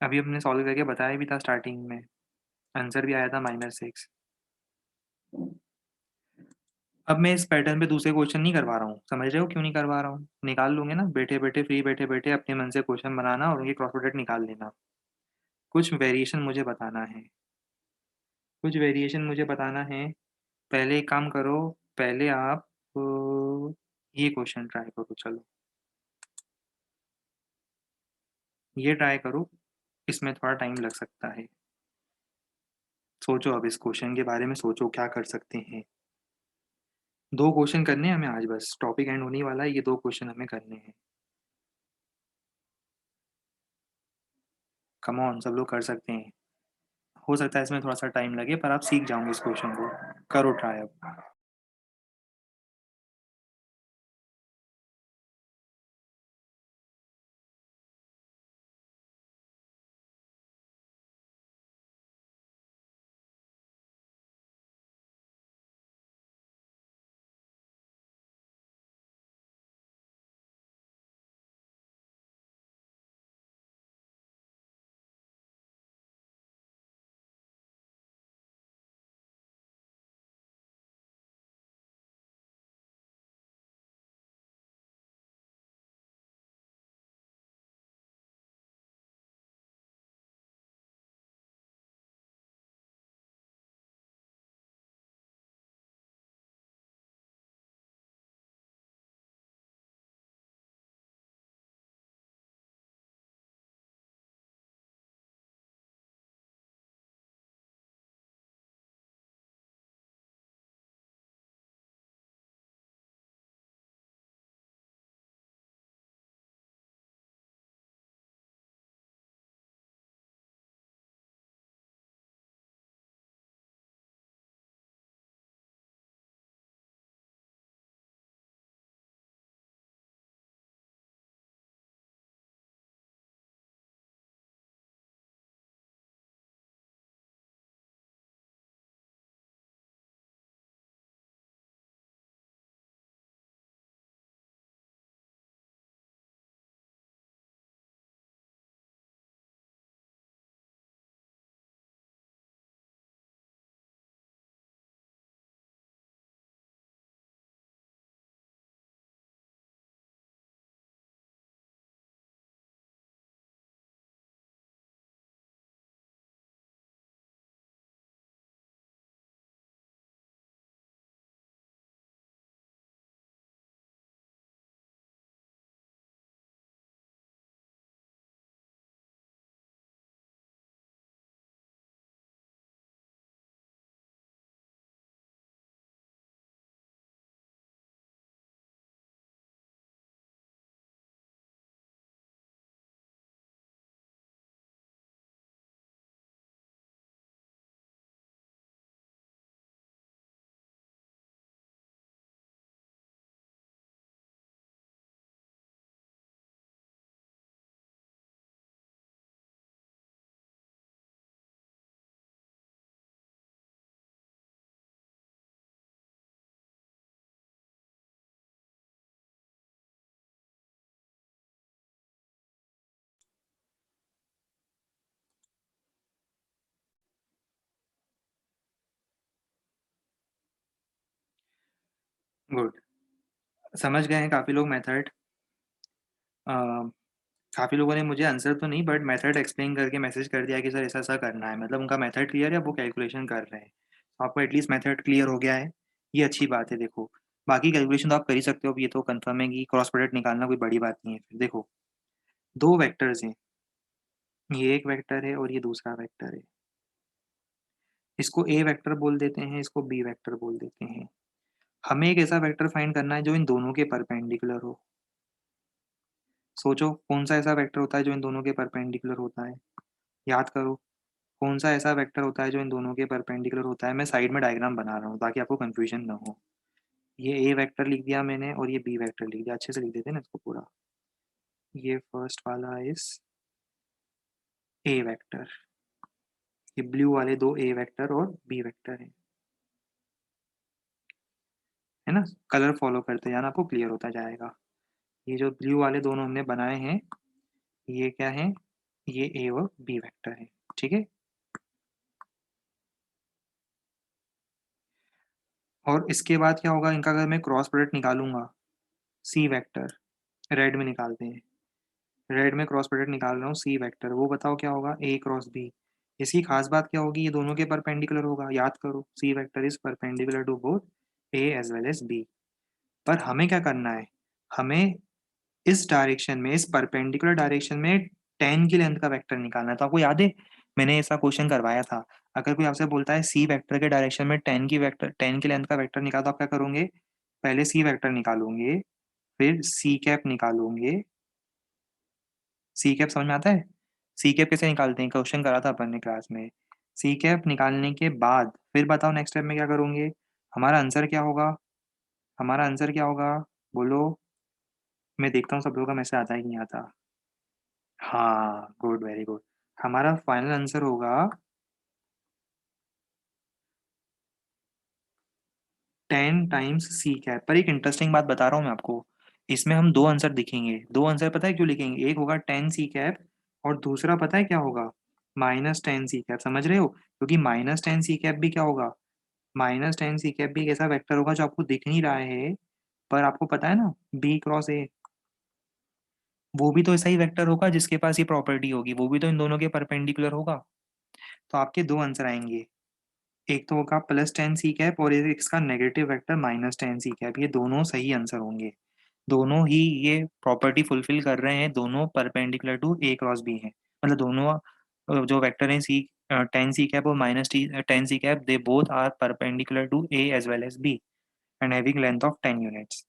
Speaker 1: अभी हमने सॉल्व करके बताया भी था स्टार्टिंग में, आंसर भी आया था -6। अब मैं इस पैटर्न पे दूसरे क्वेश्चन नहीं करवा रहा हूँ, समझ रहे हो क्यों नहीं करवा रहा हूँ? निकाल लूंगे ना बैठे बैठे, फ्री बैठे बैठे अपने मन से क्वेश्चन बनाना और उनके क्रॉस प्रोडक्ट निकाल लेना। कुछ वेरिएशन मुझे बताना है, कुछ वेरिएशन मुझे बताना है। पहले एक काम करो, पहले आप ये क्वेश्चन ट्राई करो। चलो ये ट्राई करो, इसमें थोड़ा टाइम लग सकता है। सोचो अब इस क्वेश्चन के बारे में, सोचो क्या कर सकते हैं। 2 क्वेश्चन करने हैं हमें आज, बस टॉपिक एंड होने वाला है, ये 2 क्वेश्चन हमें करने हैं। कम ऑन सब लोग कर सकते हैं। हो सकता है इसमें थोड़ा-सा टाइम लगे पर आप सीख जाओगे इस क्वेश्चन को। करो ट्राई अब। गुड। समझ गए हैं काफ़ी लोग मेथड। काफ़ी लोगों ने मुझे आंसर तो नहीं बट मेथड एक्सप्लेन करके मैसेज कर दिया कि सर ऐसा-ऐसा करना है। मतलब उनका मेथड क्लियर है, वो कैलकुलेशन कर रहे हैं। तो आपको एटलीस्ट मेथड क्लियर हो गया है, ये अच्छी बात है देखो। बाकी कैलकुलेशन तो आप कर ही सकते हो, अब ये तो कन्फर्म है कि क्रॉस प्रोडक्ट निकालना कोई बड़ी बात नहीं है। फिर देखो, 2 वेक्टर्स हैं, ये एक वेक्टर है और ये दूसरा वेक्टर है। इसको ए वेक्टर बोल देते हैं, इसको बी वेक्टर बोल देते हैं। हमें एक ऐसा वेक्टर फाइंड करना है जो इन दोनों के परपेंडिकुलर हो। सोचो कौन-सा ऐसा वेक्टर होता है जो इन दोनों के परपेंडिकुलर होता है? याद करो, कौन-सा ऐसा वेक्टर होता है जो इन दोनों के परपेंडिकुलर होता है? मैं साइड में डायग्राम बना रहा हूँ ताकि आपको कन्फ्यूजन ना हो। ये ए वेक्टर लिख दिया मैंने और ये बी वेक्टर लिख दिया। अच्छे से लिख देते हैं ना इसको पूरा। ये फर्स्ट वाला इज़ ए वेक्टर। ये ब्लू वाले 2 ए वेक्टर और बी वेक्टर हैं। है ना? कलर फॉलो करते जाना, आपको क्लियर होता जाएगा। ये जो ब्लू वाले दोनों हमने बनाए हैं, ये क्या हैं? ये ए और बी वेक्टर हैं। ठीक है? और इसके बाद क्या होगा, इनका अगर मैं cross product निकालूँगा, C vector, red में निकालते हैं। रेड में क्रॉस प्रोडक्ट निकाल रहा हूँ सी वेक्टर, वो बताओ क्या होगा? ए क्रॉस बी। इसकी खास बात क्या होगी? ये दोनों के परपेंडिकुलर होगा। याद करो, C vector is perpendicular to both A as well as B. पर हमें क्या करना है? हमें इस डायरेक्शन में, इस परपेंडिकुलर डायरेक्शन में tan की लेंथ का वेक्टर निकालना है। तो आपको याद है, मैंने ऐसा क्वेश्चन करवाया था। अगर कोई आपसे बोलता है सी वेक्टर के डायरेक्शन में tan की लेंथ का वेक्टर निकालो, तो आप क्या करोगे? पहले सी वेक्टर निकालोगे, फिर सी कैप निकालोगे। सी कैप समझ में आता है? सी कैप कैसे निकालते हैं? क्वेश्चन करा था अपन ने क्लास में। सी कैप निकालने के बाद फिर बताओ नेक्स्ट स्टेप में क्या करोगे? हमारा आंसर क्या होगा? हमारा आंसर क्या होगा? बोलो। मैं देखता हूँ सब लोगों का मैसेज आता है कि नहीं आता। हाँ, गुड, वेरी गुड। हमारा फाइनल आंसर होगा tan टाइम्स सी कैप। पर एक इंटरेस्टिंग बात बता रहा हूँ मैं आपको, इसमें हम 2 आंसर दिखेंगे। 2 आंसर पता है क्यों लिखेंगे? एक होगा tan सी कैप और दूसरा पता है क्या होगा? Minus tan C cap. समझ रहे हो? क्योंकि माइनस tan सी कैप भी क्या होगा? माइनस tan सी कैप भी एक ऐसा वेक्टर होगा जो आपको दिख नहीं रहा है, पर आपको पता है ना, बी क्रॉस ए, वो भी तो ऐसा ही वेक्टर होगा जिसके पास ये प्रॉपर्टी होगी, वो भी तो इन दोनों के परपेंडिकुलर होगा। तो आपके 2 आंसर आएँगे। एक तो होगा प्लस टेन सी कैप और एक इसका negative vector minus ten C cap, ये दोनों सही आंसर होंगे। दोनों ही ये प्रॉपर्टी फुलफिल कर रहे हैं, दोनों perpendicular to A cross B हैं। मतलब दोनों जो वेक्टर हैं सी टेन सी कैप और minus T ten C cap, they both are perpendicular to A as well as B and having length of 10 units.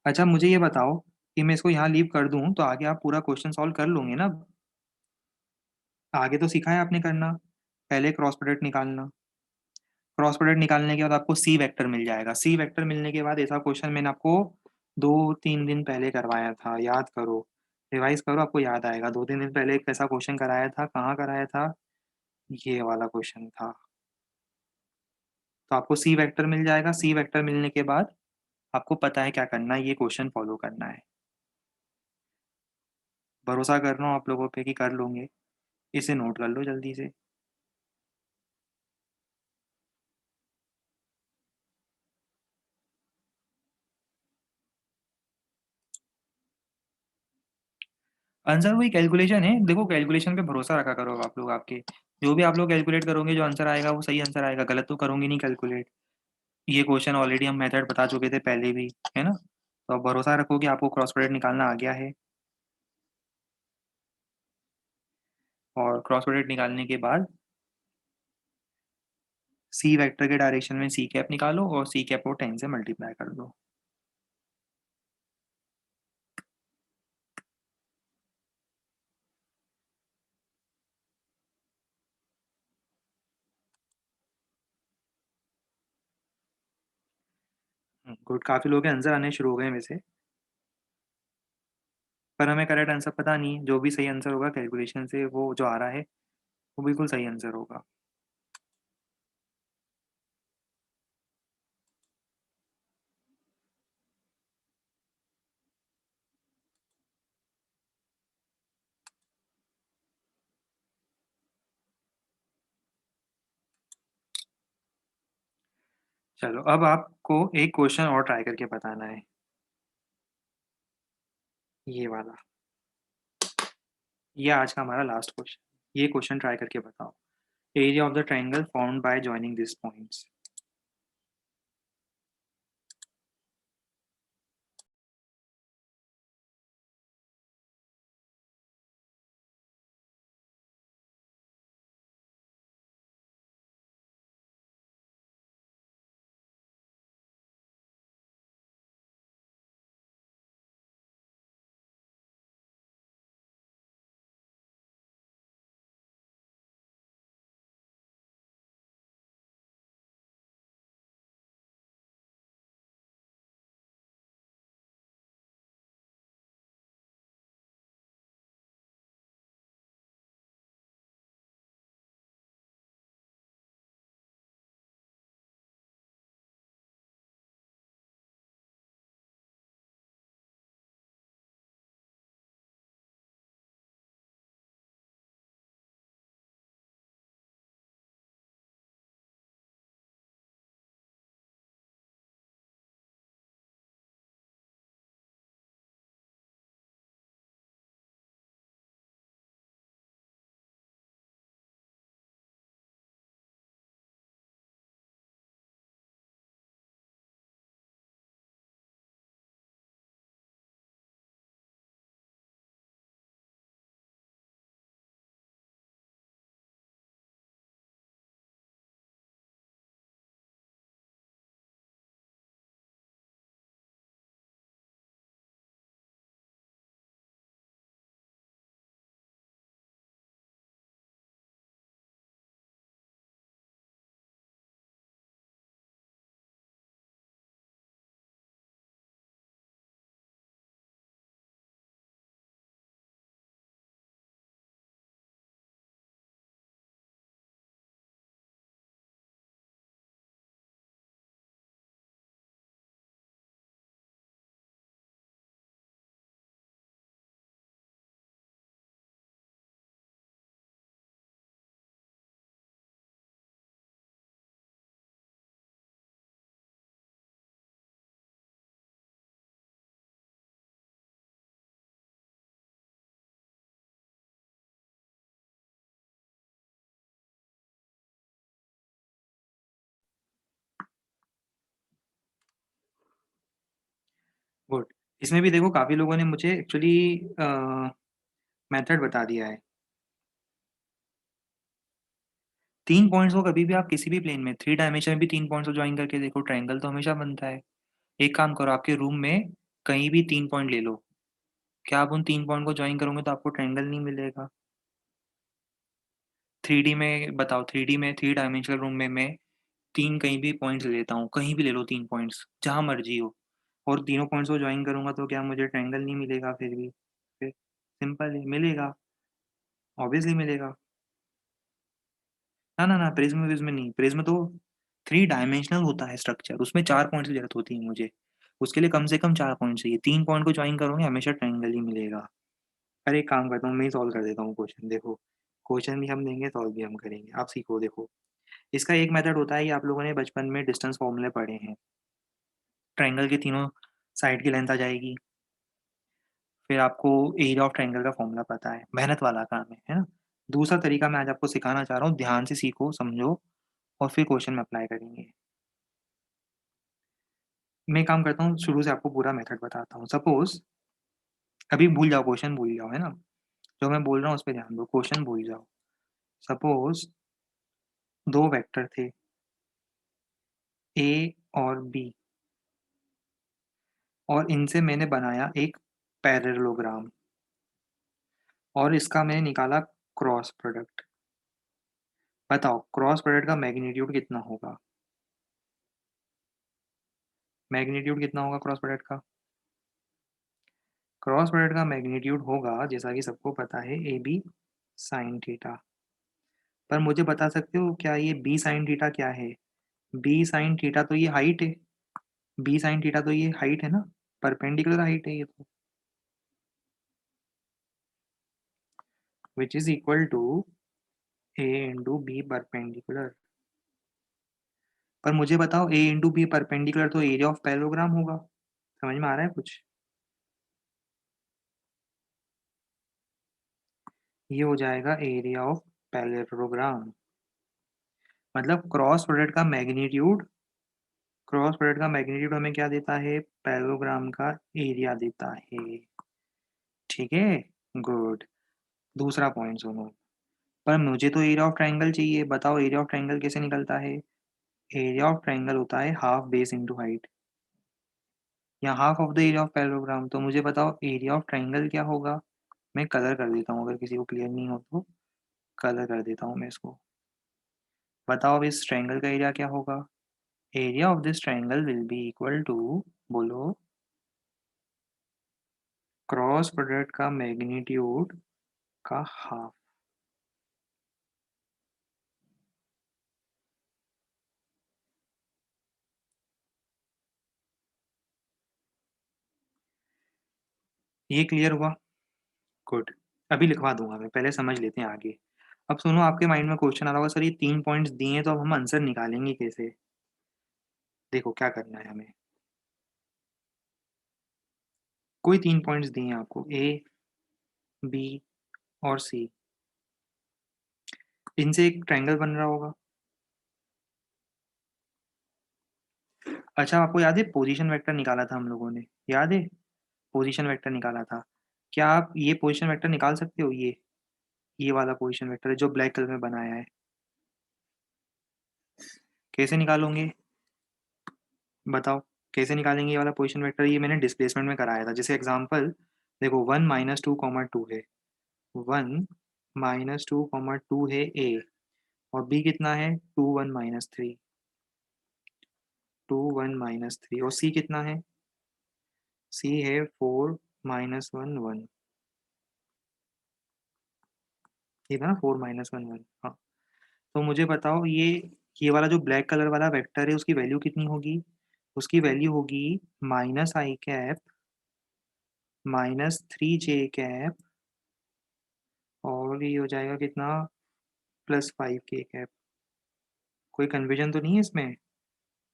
Speaker 1: अच्छा मुझे ये बताओ कि मैं इसको यहाँ लीव कर दूँ तो आगे आप पूरा क्वेश्चन सॉल्व कर लोगे ना? आगे तो सीखा है आपने करना, पहले क्रॉस प्रोडक्ट निकालना। क्रॉस प्रोडक्ट निकालने के बाद आपको सी वेक्टर मिल जाएगा। सी वेक्टर मिलने के बाद ऐसा क्वेश्चन मैंने आपको 2-3 दिन पहले करवाया था, याद करो। रिवाइज़ करो, आपको याद आएगा। 2-3 दिन पहले एक ऐसा क्वेश्चन कराया था, कहाँ कराया था? ये वाला क्वेश्चन था। तो आपको सी वेक्टर मिल जाएगा, सी वेक्टर मिलने के बाद आपको पता है क्या करना है, ये क्वेश्चन फॉलो करना है। भरोसा कर रहा हूँ आप लोगों पे कि कर लोगे। इसे नोट कर लो जल्दी से। आंसर वही कैलकुलेशन है। देखो कैलकुलेशन पे भरोसा रखा करो आप लोग आपके। जो भी आप लोग कैलकुलेट करोगे, जो आंसर आएगा वो सही आंसर आएगा, गलत तो करोगे नहीं कैलकुलेट। ये क्वेश्चन ऑलरेडी हम मेथड बता चुके थे पहले भी, है ना? तो आप भरोसा रखो कि आपको क्रॉस प्रोडक्ट निकालना आ गया है और क्रॉस प्रोडक्ट निकालने के बाद सी वेक्टर के डायरेक्शन में सी कैप निकालो और सी कैप को 10 से मल्टीप्लाई कर दो। गुड, काफ़ी लोगों के आंसर आने शुरू हो गए हैं वैसे, पर हमें करेक्ट आंसर पता नहीं है। जो भी सही आंसर होगा कैलकुलेशन से वो जो आ रहा है, वो बिल्कुल सही आंसर होगा। चलो अब आपको एक क्वेश्चन और ट्राई करके बताना है, ये वाला। ये आज का हमारा लास्ट क्वेश्चन। ये क्वेश्चन ट्राई करके बताओ। Area of the triangle formed by joining this points. Good. इसमें भी देखो काफी लोगों ने मुझे एक्चुअली मेथड बता दिया है। 3 पॉइंट्स को कभी भी आप किसी भी प्लेन में 3 डायमेंशन में भी 3 पॉइंट्स को ज्वाइन करके देखो, ट्रायंगल तो हमेशा बनता है। एक काम करो, आपके रूम में कहीं भी 3 पॉइंट ले लो, क्या आप उन 3 पॉइंट को ज्वाइन करोगे तो आपको ट्रायंगल नहीं मिलेगा? 3D में बताओ, 3D में 3 डायमेंशनल रूम में मैं 3 कहीं भी पॉइंट्स ले लेता हूँ, कहीं भी ले लो 3 पॉइंट्स, जहाँ मर्जी हो, और तीनों पॉइंट्स को ज्वाइन करूँगा तो क्या मुझे ट्रायंगल नहीं मिलेगा फिर भी? फिर सिंपल है, मिलेगा, ऑब्वियसली मिलेगा। ना, ना, ना, प्रिज़्म विज़्म नहीं, प्रिज़्म तो 3 डायमेंशनल होता है स्ट्रक्चर, उसमें 4 पॉइंट्स की ज़रूरत होती है मुझे। उसके लिए कम से कम 4 पॉइंट चाहिए, 3 पॉइंट को जॉइन करोगे हमेशा ट्रायंगल ही मिलेगा। अरे एक काम करता हूँ, मैं ही सॉल्व कर देता हूँ क्वेश्चन, देखो। क्वेश्चन भी हम देंगे, सॉल्व भी हम करेंगे, आप सीखो देखो। इसका एक मेथड होता है, ये आप लोगों ने बचपन में डिस्टेंस फॉर्मूले पढ़े हैं। ट्रायंगल की तीनों साइड की लेंथ आ जाएगी, फिर आपको एरिया ऑफ ट्रायंगल का फॉर्मूला पता है, मेहनत वाला काम है ना? दूसरा तरीका मैं आज आपको सिखाना चाह रहा हूँ, ध्यान से सीखो, समझो और फिर क्वेश्चन में अप्लाई करेंगे। मैं एक काम करता हूँ, शुरू से आपको पूरा मेथड बताता हूँ। सपोज़ अभी भूल जाओ, क्वेश्चन भूल जाओ, है ना? जो मैं बोल रहा हूँ उस पे ध्यान दो, क्वेश्चन भूल जाओ। सपोज़ 2 वेक्टर थे, ए और बी, और इनसे मैंने बनाया एक पैरेललोग्राम और इसका मैंने निकाला क्रॉस प्रोडक्ट। बताओ क्रॉस प्रोडक्ट का मैग्नीट्यूड कितना होगा? मैग्नीट्यूड कितना होगा क्रॉस प्रोडक्ट का? क्रॉस प्रोडक्ट का मैग्नीट्यूड होगा, जैसा कि सबको पता है, ए बी साइन थीटा। पर मुझे बता सकते हो क्या ये बी साइन थीटा क्या है? बी साइन थीटा तो ये हाइट है। बी साइन थीटा तो ये हाइट है ना, परपेंडिकुलर हाइट है ये तो, which is equal to A into B perpendicular. पर मुझे बताओ ए इंटू बी परपेंडिकुलर तो एरिया ऑफ पैरेललोग्राम होगा। समझ में आ रहा है कुछ? ये हो जाएगा एरिया ऑफ पैरेललोग्राम। मतलब क्रॉस प्रोडक्ट का मैग्नीट्यूड हमें क्या देता है? पैरेललोग्राम का एरिया देता है। ठीक है, गुड। दूसरा पॉइंट सुनो। पर मुझे तो एरिया ऑफ ट्राइंगल चाहिए। बताओ एरिया ऑफ ट्राइंगल कैसे निकलता है? एरिया ऑफ ट्राइंगल होता है हाफ बेस इंटू हाइट, या half of the area of parallelogram. तो मुझे बताओ एरिया ऑफ ट्राइंगल क्या होगा? मैं कलर कर देता हूँ, अगर किसी को क्लियर नहीं हो तो कलर कर देता हूँ मैं इसको। बताओ अब इस ट्राइंगल का एरिया क्या होगा? Area of this triangle will be equal to, बोलो, क्रॉस प्रोडक्ट का मैग्नीट्यूड का हाफ। ये क्लियर हुआ? गुड। अभी लिखवा दूंगा मैं, पहले समझ लेते हैं आगे। अब सुनो, आपके माइंड में क्वेश्चन आ रहा होगा, सर ये 3 पॉइंट्स दिए हैं तो अब हम आंसर निकालेंगे कैसे? देखो क्या करना है हमें। कोई 3 पॉइंट्स दिए हैं आपको, ए, बी और सी। इनसे एक ट्रायंगल बन रहा होगा। अच्छा, आपको याद है पोजीशन वेक्टर निकाला था हम लोगों ने? याद है? पोजीशन वेक्टर निकाला था। क्या आप ये पोजीशन वेक्टर निकाल सकते हो? ये वाला पोजीशन वेक्टर है जो ब्लैक कलर में बनाया है। कैसे निकालोगे? बताओ कैसे निकालेंगे ये वाला पोजीशन वेक्टर? ये मैंने डिस्प्लेसमेंट में कराया था। जैसे एग्जांपल देखो, 1 - 2, 2 है। 1 - 2, 2 है ए, और बी कितना है? 2 1 - 3, 2 1 - 3, और सी कितना है? सी है 4 - 1 1। ये था ना 4 - 1 1। हाँ, तो मुझे बताओ ये वाला जो ब्लैक कलर वाला वेक्टर है उसकी वैल्यू कितनी होगी? उसकी वैल्यू होगी -i कैप -3j कैप, और ये हो जाएगा कितना? +5k cap. कोई कन्फ्यूजन तो नहीं है इसमें?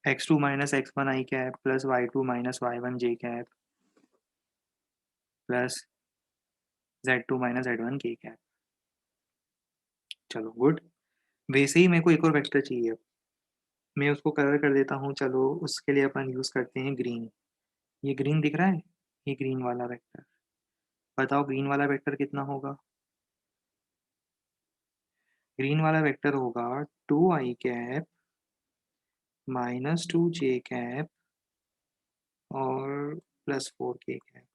Speaker 1: x2 - x1 i cap +y2 - y1 j cap +z2 - z1 k cap. चलो गुड। वैसे ही मेरे को एक और वेक्टर चाहिए। मैं उसको कलर कर देता हूँ। चलो उसके लिए अपन यूज़ करते हैं ग्रीन। ये ग्रीन दिख रहा है? ये ग्रीन वाला वेक्टर। बताओ ग्रीन वाला वेक्टर कितना होगा? ग्रीन वाला वेक्टर होगा 2i कैप -2j कैप और +4k कैप।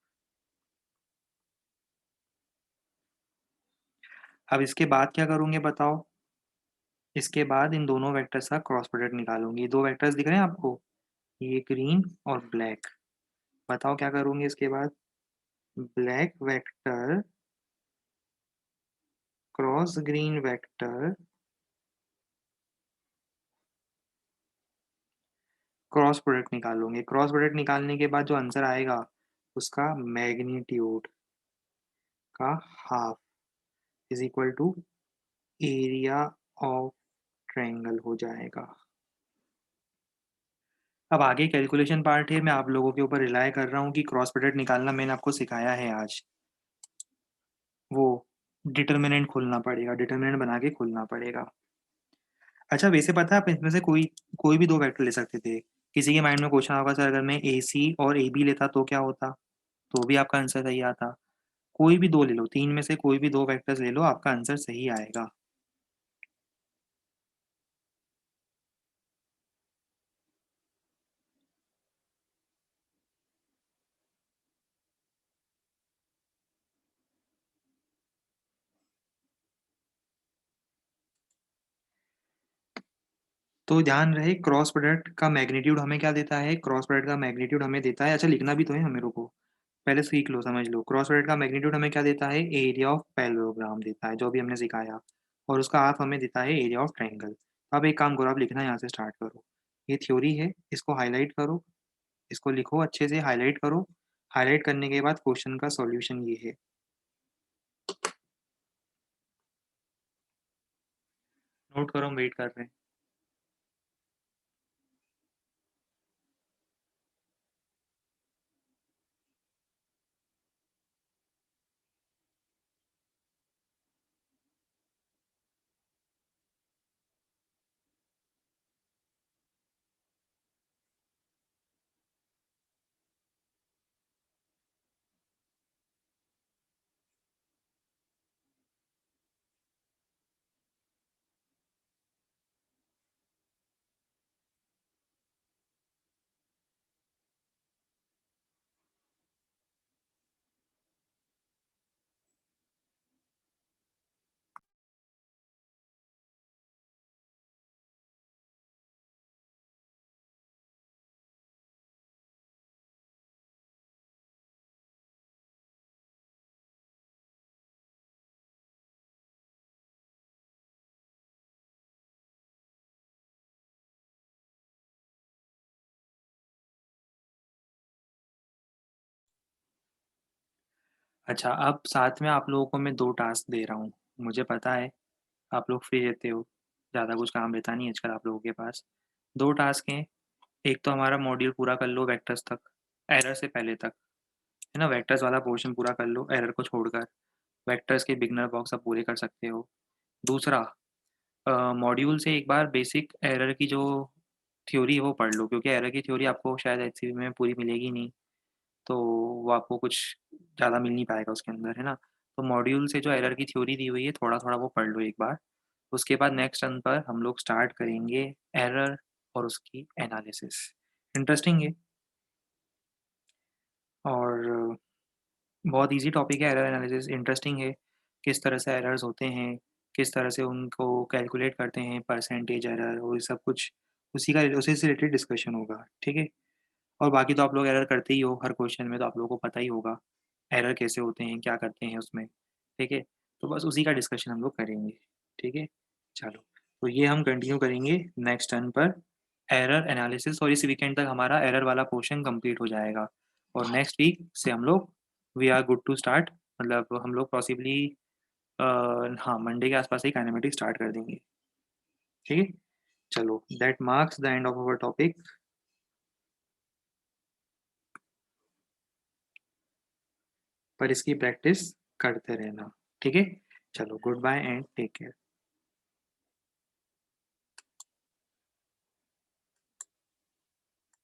Speaker 1: अब इसके बाद क्या करूँगे बताओ? इसके बाद इन दोनों वेक्टर्स का क्रॉस प्रोडक्ट निकालूंगी। दो वेक्टर्स दिख रहे हैं आपको, ये ग्रीन और ब्लैक। बताओ क्या करूँगी इसके बाद? Black vector cross green vector, cross product निकालूंगे। क्रॉस प्रोडक्ट निकालने के बाद जो आंसर आएगा उसका मैग्नीट्यूड का half is equal to area of triangle हो जाएगा। अब आगे कैलकुलेशन पार्ट है। मैं आप लोगों के ऊपर रिलाय कर रहा हूँ कि क्रॉस प्रोडक्ट निकालना मैंने आपको सिखाया है आज। वो डिटर्मिनेंट खोलना पड़ेगा, डिटर्मिनेंट बना के खोलना पड़ेगा। अच्छा, वैसे पता है आप इसमें से कोई कोई भी दो वेक्टर ले सकते थे। किसी के माइंड में क्वेश्चन होगा, सर अगर मैं ए सी और ए बी लेता तो क्या होता? तो भी आपका आंसर सही आता। कोई भी दो ले लो, तीन में से कोई भी दो वेक्टर्स ले लो, आपका आंसर सही आएगा। तो ध्यान रहे, क्रॉस प्रोडक्ट का मैग्नीट्यूड हमें क्या देता है? क्रॉस प्रोडक्ट का मैग्नीट्यूड हमें देता है, अच्छा लिखना भी तो है हमें को, पहले सीख लो, समझ लो। क्रॉस प्रोडक्ट का मैग्नीट्यूड हमें क्या देता है? एरिया ऑफ पैरेललोग्राम देता है, जो भी हमने सिखाया। और उसका हाफ हमें देता है एरिया ऑफ ट्रायंगल। अब एक काम करो, आप लिखना यहाँ से स्टार्ट करो। ये थ्योरी है, इसको हाईलाइट करो, इसको लिखो अच्छे से, हाईलाइट करो। हाईलाइट करने के बाद क्वेश्चन का सॉल्यूशन ये है। नोट करो, हम वेट कर रहे हैं। अच्छा, अब साथ में आप लोगों को मैं 2 टास्क दे रहा हूँ। मुझे पता है आप लोग फ्री रहते हो, ज़्यादा कुछ काम रहता नहीं है आजकल आप लोगों के पास। 2 टास्क हैं, एक तो हमारा मॉड्यूल पूरा कर लो वेक्टर्स तक, एरर से पहले तक, है ना? वेक्टर्स वाला पोर्शन पूरा कर लो एरर को छोड़कर। वेक्टर्स के बिगिनर बॉक्स आप पूरे कर सकते हो। दूसरा मॉड्यूल से एक बार बेसिक एरर की जो थ्योरी है वो पढ़ लो, क्योंकि एरर की थ्योरी आपको शायद एचसीवी में पूरी मिलेगी नहीं, तो वो आपको कुछ ज़्यादा मिल नहीं पाएगा उसके अंदर, है ना? तो मॉड्यूल से जो एरर की थ्योरी दी हुई है थोड़ा-थोड़ा वो पढ़ लो एक बार। उसके बाद नेक्स्ट टर्न पर हम लोग स्टार्ट करेंगे एरर और उसकी एनालिसिस। इंटरेस्टिंग है और बहुत ईज़ी टॉपिक है एरर एनालिसिस, इंटरेस्टिंग है। किस तरह से एरर्स होते हैं, किस तरह से उनको कैलकुलेट करते हैं, परसेंटेज एरर और ये सब कुछ उसी से रिलेटेड डिस्कशन होगा, ठीक है? और बाकी तो आप लोग एरर करते ही हो, हर क्वेश्चन में तो आप लोगों को पता ही होगा, एरर कैसे होते हैं, क्या करते हैं उसमें, ठीक है? तो बस उसी का डिस्कशन हम लोग करेंगे, ठीक है? चलो, तो ये हम कंटिन्यू करेंगे नेक्स्ट टर्न पर एरर एनालिसिस और इस वीकेंड तक हमारा एरर वाला पोर्शन कंप्लीट हो जाएगा और नेक्स्ट वीक से हम लोग we are good to start, मतलब हम लोग पॉसिबली हाँ, मंडे के आस-पास ही काइनेमेटिक्स स्टार्ट कर देंगे, ठीक है? चलो, that marks the end of our topic. पर इसकी प्रैक्टिस करते रहना, ठीक है? चलो goodbye and take care.